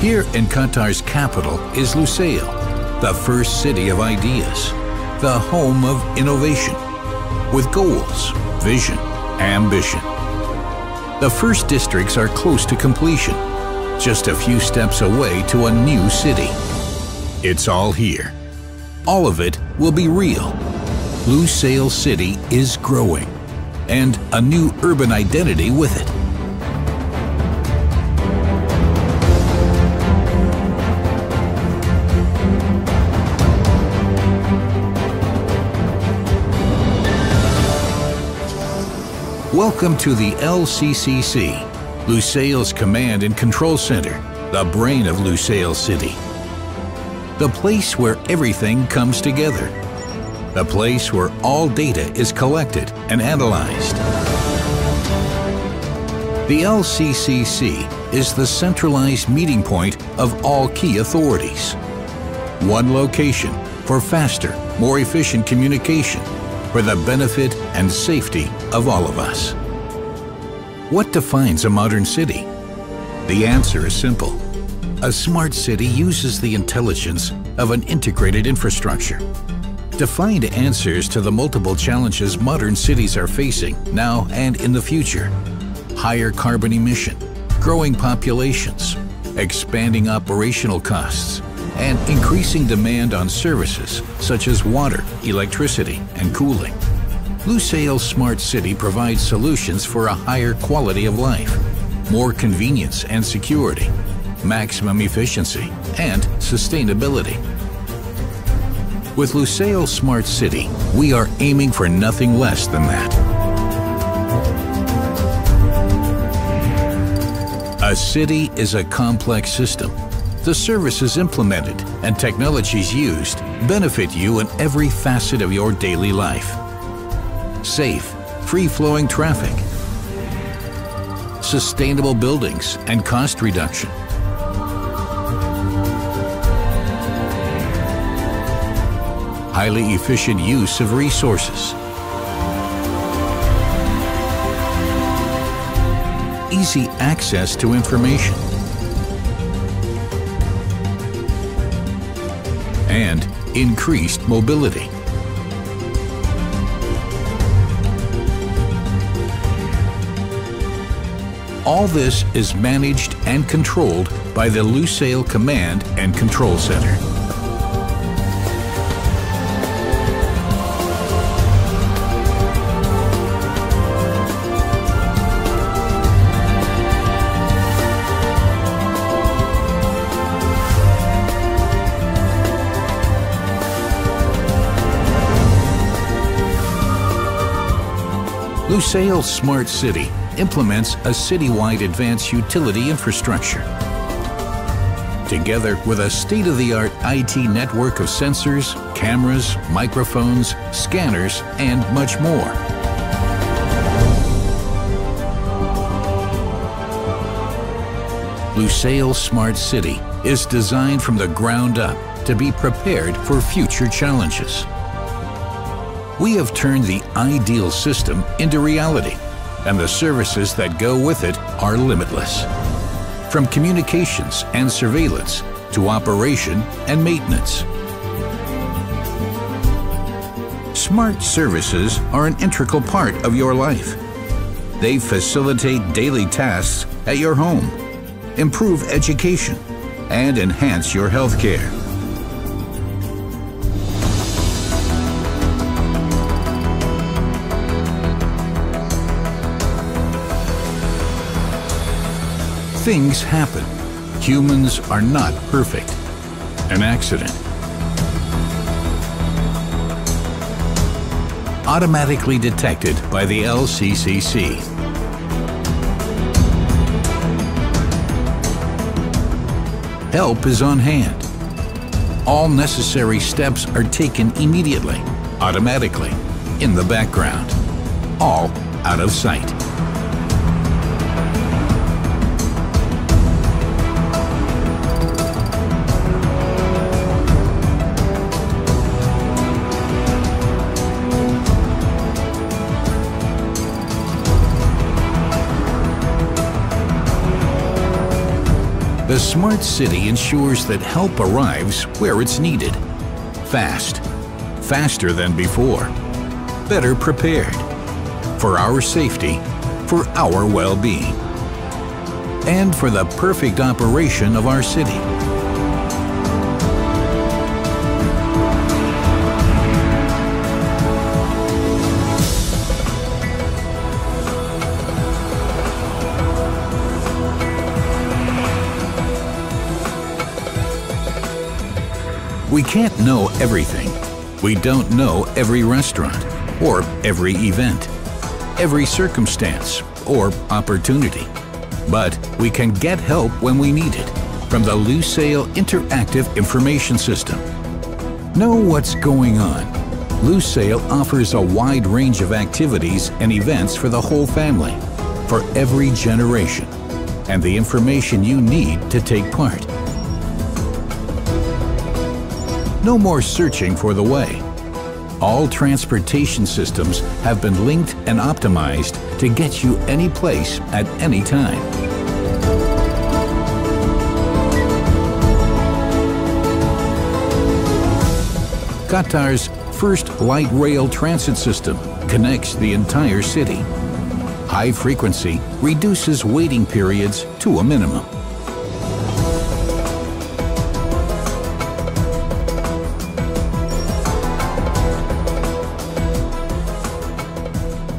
Here in Qatar's capital is Lusail, the first city of ideas, the home of innovation, with goals, vision, ambition. The first districts are close to completion, just a few steps away to a new city. It's all here. All of it will be real. Lusail City is growing, and a new urban identity with it. Welcome to the LCCC, Lusail's Command and Control Center, the brain of Lusail City. The place where everything comes together. The place where all data is collected and analyzed. The LCCC is the centralized meeting point of all key authorities. One location for faster, more efficient communication, for the benefit and safety of all of us. What defines a modern city? The answer is simple. A smart city uses the intelligence of an integrated infrastructure to find answers to the multiple challenges modern cities are facing now and in the future. Higher carbon emission, growing populations, expanding operational costs, and increasing demand on services such as water, electricity, and cooling. Lusail Smart City provides solutions for a higher quality of life, more convenience and security, maximum efficiency, and sustainability. With Lusail Smart City, we are aiming for nothing less than that. A city is a complex system. The services implemented and technologies used benefit you in every facet of your daily life. Safe, free-flowing traffic, sustainable buildings and cost reduction, highly efficient use of resources, easy access to information, and increased mobility. All this is managed and controlled by the Lusail Command and Control Center. Lusail Smart City implements a citywide advanced utility infrastructure. Together with a state-of-the-art IT network of sensors, cameras, microphones, scanners, and much more. Lusail Smart City is designed from the ground up to be prepared for future challenges. We have turned the ideal system into reality, and the services that go with it are limitless. From communications and surveillance to operation and maintenance. Smart services are an integral part of your life. They facilitate daily tasks at your home, improve education, and enhance your health care. Things happen. Humans are not perfect. An accident. Automatically detected by the LCCC. Help is on hand. All necessary steps are taken immediately, automatically, in the background. All out of sight. The Smart City ensures that help arrives where it's needed. Fast. Faster than before. Better prepared. For our safety, for our well-being, and for the perfect operation of our city. We can't know everything. We don't know every restaurant, or every event, every circumstance, or opportunity. But we can get help when we need it from the Lusail Interactive Information System. Know what's going on. Lusail offers a wide range of activities and events for the whole family, for every generation, and the information you need to take part. No more searching for the way. All transportation systems have been linked and optimized to get you any place at any time. Qatar's first light rail transit system connects the entire city. High frequency reduces waiting periods to a minimum.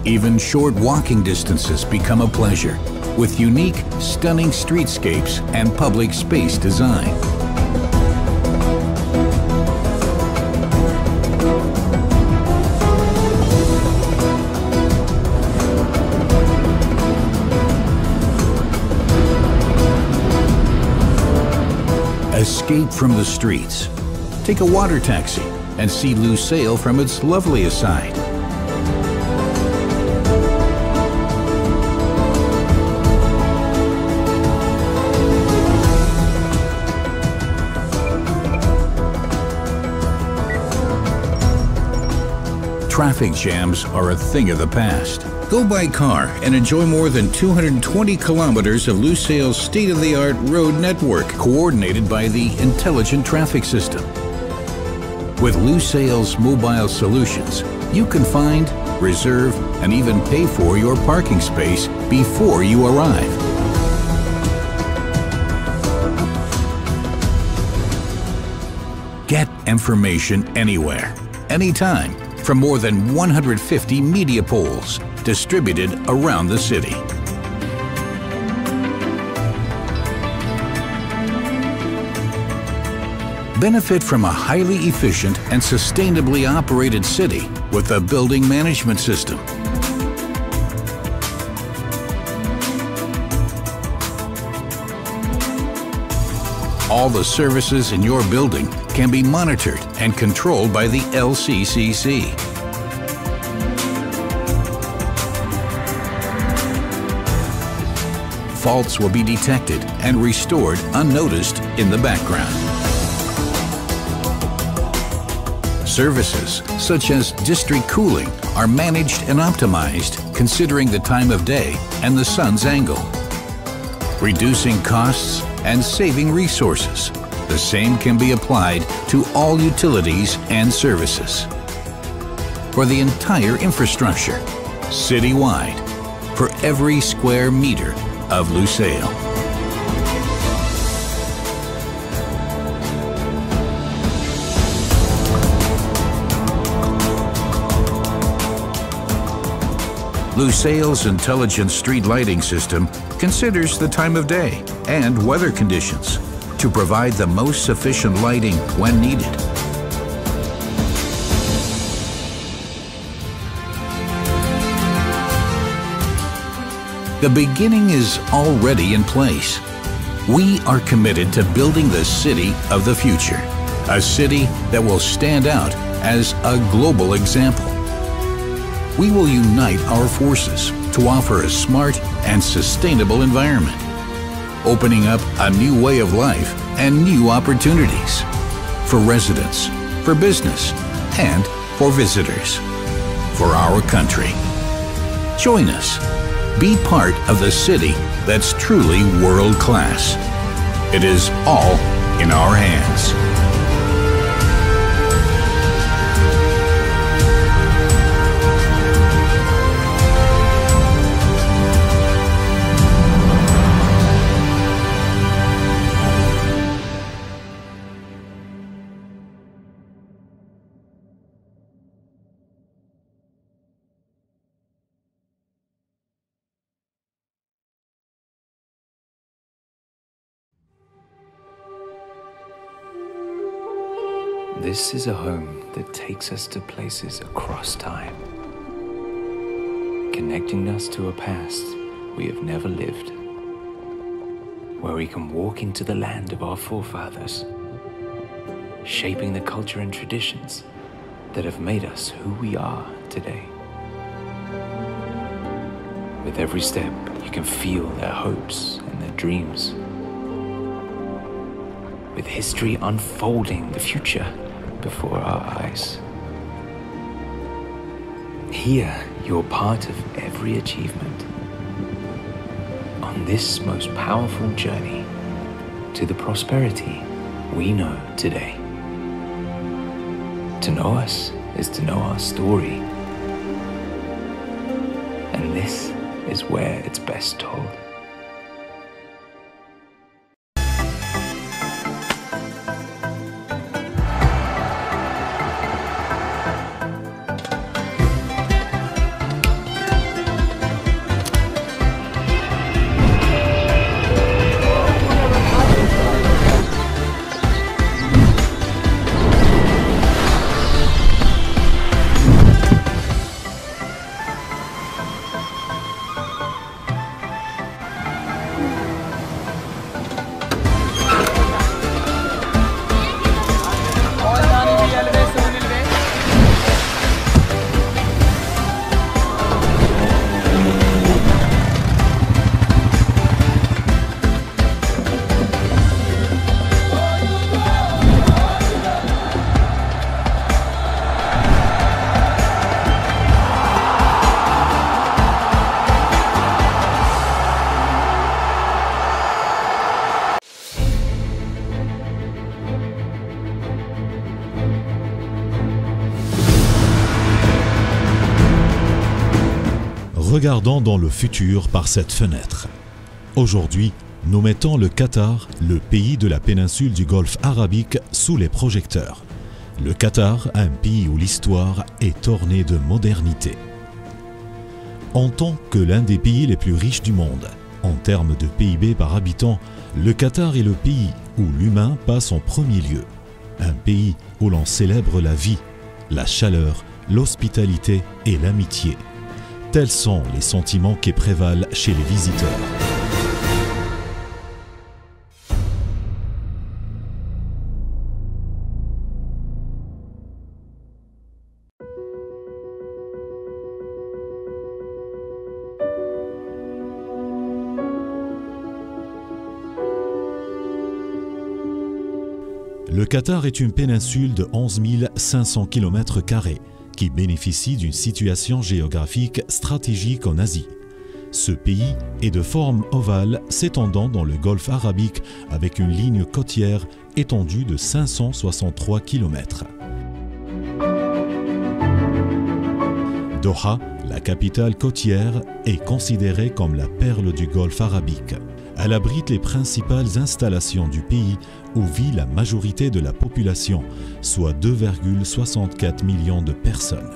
Even short walking distances become a pleasure with unique, stunning streetscapes and public space design. escape from the streets. Take a water taxi and see Lusail from its loveliest side. Traffic jams are a thing of the past. Go by car and enjoy more than 220 kilometers of Lusail's state-of-the-art road network, coordinated by the Intelligent Traffic System. With Lusail's mobile solutions, you can find, reserve, and even pay for your parking space before you arrive. Get information anywhere, anytime, from more than 150 media poles distributed around the city. Benefit from a highly efficient and sustainably operated city with a building management system. All the services in your building can be monitored and controlled by the LCCC. Faults will be detected and restored unnoticed in the background. Services such as district cooling are managed and optimized considering the time of day and the sun's angle, reducing costs and saving resources. The same can be applied to all utilities and services. For the entire infrastructure, citywide, for every square meter of Lusail. Lusail's intelligent street lighting system considers the time of day and weather conditions to provide the most sufficient lighting when needed. The beginning is already in place. We are committed to building the city of the future, a city that will stand out as a global example. We will unite our forces to offer a smart and sustainable environment, opening up a new way of life and new opportunities for residents, for business, and for visitors, for our country. Join us. Be part of the city that's truly world-class. It is all in our hands. This is a home that takes us to places across time, connecting us to a past we have never lived, where we can walk into the land of our forefathers, shaping the culture and traditions that have made us who we are today. With every step, you can feel their hopes and their dreams, with history unfolding the future before our eyes. Here, you're part of every achievement on this most powerful journey to the prosperity we know today. To know us is to know our story, and this is where it's best told. Regardons dans le futur par cette fenêtre. Aujourd'hui, nous mettons le Qatar, le pays de la péninsule du Golfe arabique, sous les projecteurs. Le Qatar, un pays où l'histoire est ornée de modernité. En tant que l'un des pays les plus riches du monde, en termes de PIB par habitant, le Qatar est le pays où l'humain passe en premier lieu. Un pays où l'on célèbre la vie, la chaleur, l'hospitalité et l'amitié. Tels sont les sentiments qui prévalent chez les visiteurs. Le Qatar est une péninsule de 11 500 km² qui bénéficie d'une situation géographique stratégique en Asie. Ce pays est de forme ovale s'étendant dans le Golfe arabique avec une ligne côtière étendue de 563 km. Doha, la capitale côtière, est considérée comme la perle du Golfe arabique. Elle abrite les principales installations du pays où vit la majorité de la population, soit 2,64 millions de personnes.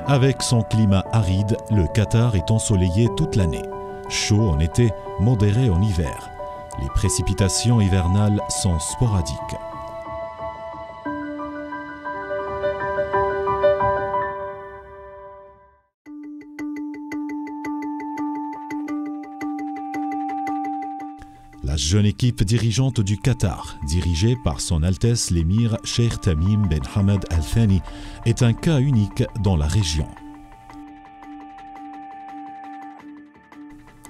Avec son climat aride, le Qatar est ensoleillé toute l'année. Chaud en été, modéré en hiver. Les précipitations hivernales sont sporadiques. La jeune équipe dirigeante du Qatar, dirigée par son Altesse l'émir Sheikh Tamim Ben Hamad Al Thani, est un cas unique dans la région.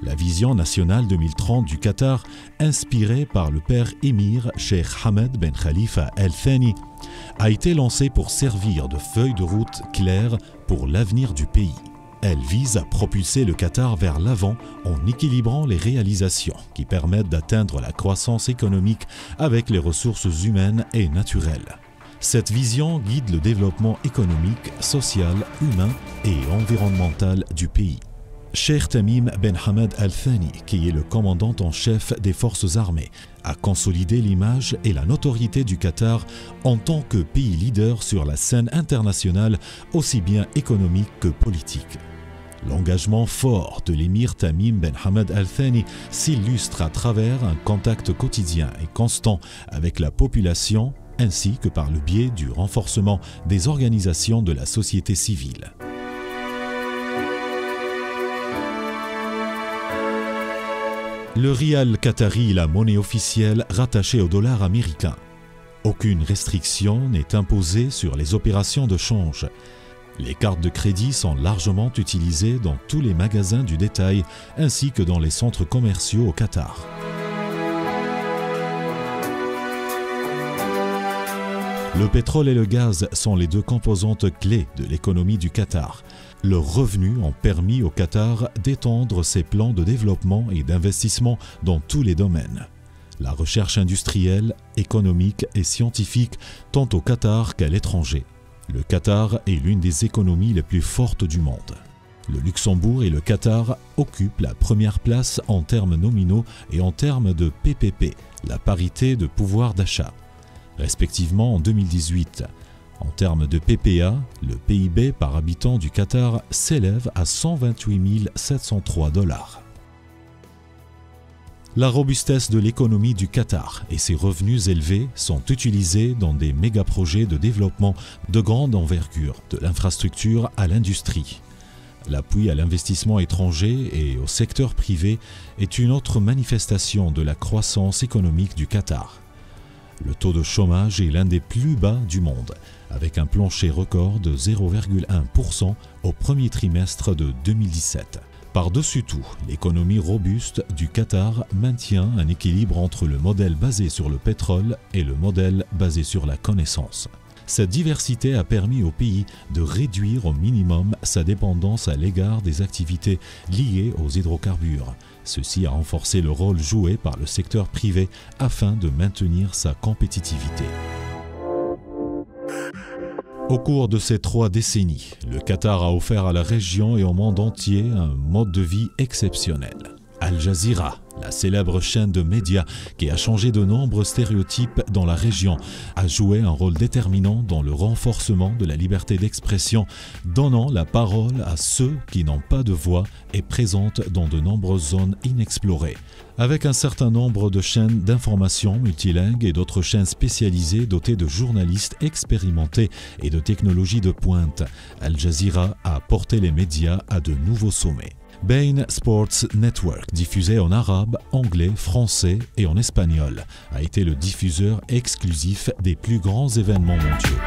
La vision nationale 2030 du Qatar, inspirée par le père émir Sheikh Hamad Ben Khalifa Al Thani, a été lancée pour servir de feuille de route claire pour l'avenir du pays. Elle vise à propulser le Qatar vers l'avant en équilibrant les réalisations qui permettent d'atteindre la croissance économique avec les ressources humaines et naturelles. Cette vision guide le développement économique, social, humain et environnemental du pays. Sheikh Tamim Ben Hamad Al Thani, qui est le commandant en chef des forces armées, a consolidé l'image et la notoriété du Qatar en tant que pays leader sur la scène internationale, aussi bien économique que politique. L'engagement fort de l'émir Tamim Ben Hamad Al Thani s'illustre à travers un contact quotidien et constant avec la population, ainsi que par le biais du renforcement des organisations de la société civile. Le rial qatari est la monnaie officielle rattachée au dollar américain. Aucune restriction n'est imposée sur les opérations de change. Les cartes de crédit sont largement utilisées dans tous les magasins du détail ainsi que dans les centres commerciaux au Qatar. Le pétrole et le gaz sont les deux composantes clés de l'économie du Qatar. Leurs revenus ont permis au Qatar d'étendre ses plans de développement et d'investissement dans tous les domaines. La recherche industrielle, économique et scientifique tant au Qatar qu'à l'étranger. Le Qatar est l'une des économies les plus fortes du monde. Le Luxembourg et le Qatar occupent la première place en termes nominaux et en termes de PPP, la parité de pouvoir d'achat, respectivement en 2018. En termes de PPA, le PIB par habitant du Qatar s'élève à 128 703 $. La robustesse de l'économie du Qatar et ses revenus élevés sont utilisés dans des méga-projets de développement de grande envergure, de l'infrastructure à l'industrie. L'appui à l'investissement étranger et au secteur privé est une autre manifestation de la croissance économique du Qatar. Le taux de chômage est l'un des plus bas du monde, avec un plancher record de 0,1% au premier trimestre de 2017. Par-dessus tout, l'économie robuste du Qatar maintient un équilibre entre le modèle basé sur le pétrole et le modèle basé sur la connaissance. Cette diversité a permis au pays de réduire au minimum sa dépendance à l'égard des activités liées aux hydrocarbures. Ceci a renforcé le rôle joué par le secteur privé afin de maintenir sa compétitivité. Au cours de ces 3 décennies, le Qatar a offert à la région et au monde entier un mode de vie exceptionnel. Al Jazeera, la célèbre chaîne de médias qui a changé de nombreux stéréotypes dans la région, a joué un rôle déterminant dans le renforcement de la liberté d'expression, donnant la parole à ceux qui n'ont pas de voix et présente dans de nombreuses zones inexplorées. Avec un certain nombre de chaînes d'information multilingues et d'autres chaînes spécialisées dotées de journalistes expérimentés et de technologies de pointe, Al Jazeera a porté les médias à de nouveaux sommets. Bein Sports Network, diffusé en arabe, anglais, français et en espagnol, a été le diffuseur exclusif des plus grands événements mondiaux.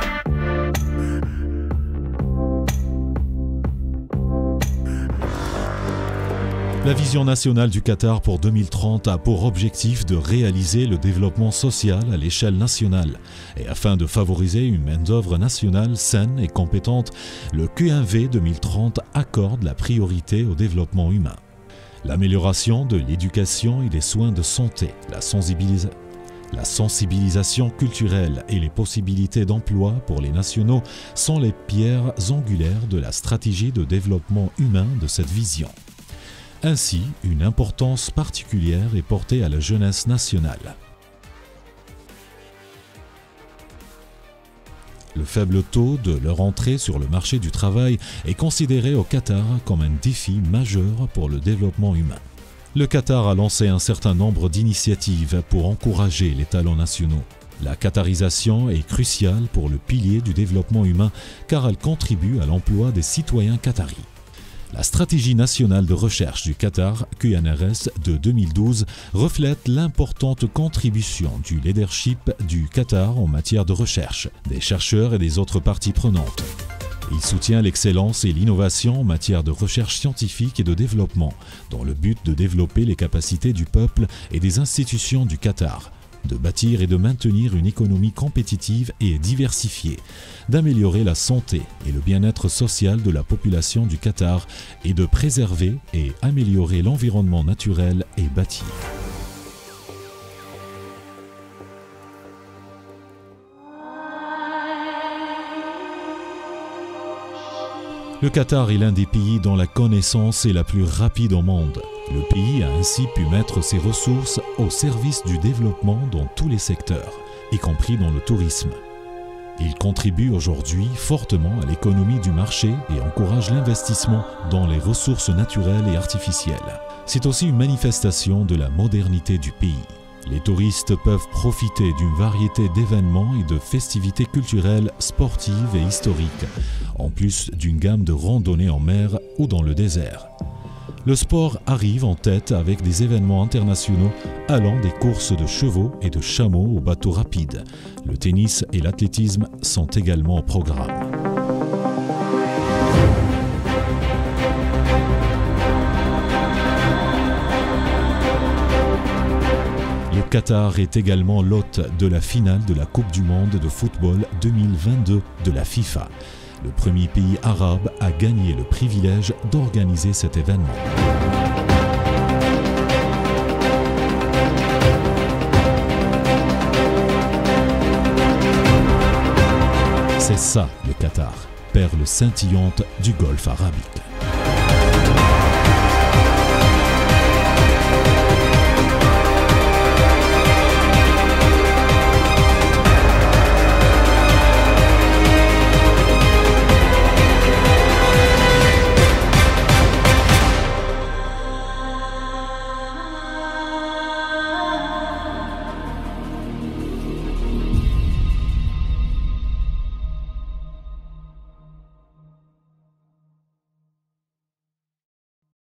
La vision nationale du Qatar pour 2030 a pour objectif de réaliser le développement social à l'échelle nationale. Et afin de favoriser une main-d'œuvre nationale saine et compétente, le QMV 2030 accorde la priorité au développement humain. L'amélioration de l'éducation et des soins de santé, la sensibilisation culturelle et les possibilités d'emploi pour les nationaux sont les pierres angulaires de la stratégie de développement humain de cette vision. Ainsi, une importance particulière est portée à la jeunesse nationale. Le faible taux de leur entrée sur le marché du travail est considéré au Qatar comme un défi majeur pour le développement humain. Le Qatar a lancé un certain nombre d'initiatives pour encourager les talents nationaux. La qatarisation est cruciale pour le pilier du développement humain car elle contribue à l'emploi des citoyens qataris. La stratégie nationale de recherche du Qatar, QNRS, de 2012 reflète l'importante contribution du leadership du Qatar en matière de recherche, des chercheurs et des autres parties prenantes. Il soutient l'excellence et l'innovation en matière de recherche scientifique et de développement, dans le but de développer les capacités du peuple et des institutions du Qatar, de bâtir et de maintenir une économie compétitive et diversifiée, d'améliorer la santé et le bien-être social de la population du Qatar et de préserver et améliorer l'environnement naturel et bâti. Le Qatar est l'un des pays dont la connaissance est la plus rapide au monde. Le pays a ainsi pu mettre ses ressources au service du développement dans tous les secteurs, y compris dans le tourisme. Il contribue aujourd'hui fortement à l'économie du marché et encourage l'investissement dans les ressources naturelles et artificielles. C'est aussi une manifestation de la modernité du pays. Les touristes peuvent profiter d'une variété d'événements et de festivités culturelles, sportives et historiques, en plus d'une gamme de randonnées en mer ou dans le désert. Le sport arrive en tête avec des événements internationaux allant des courses de chevaux et de chameaux aux bateaux rapides. Le tennis et l'athlétisme sont également au programme. Le Qatar est également l'hôte de la finale de la Coupe du monde de football 2022 de la FIFA. Le premier pays arabe a gagné le privilège d'organiser cet événement. C'est ça le Qatar, perle scintillante du Golfe arabique.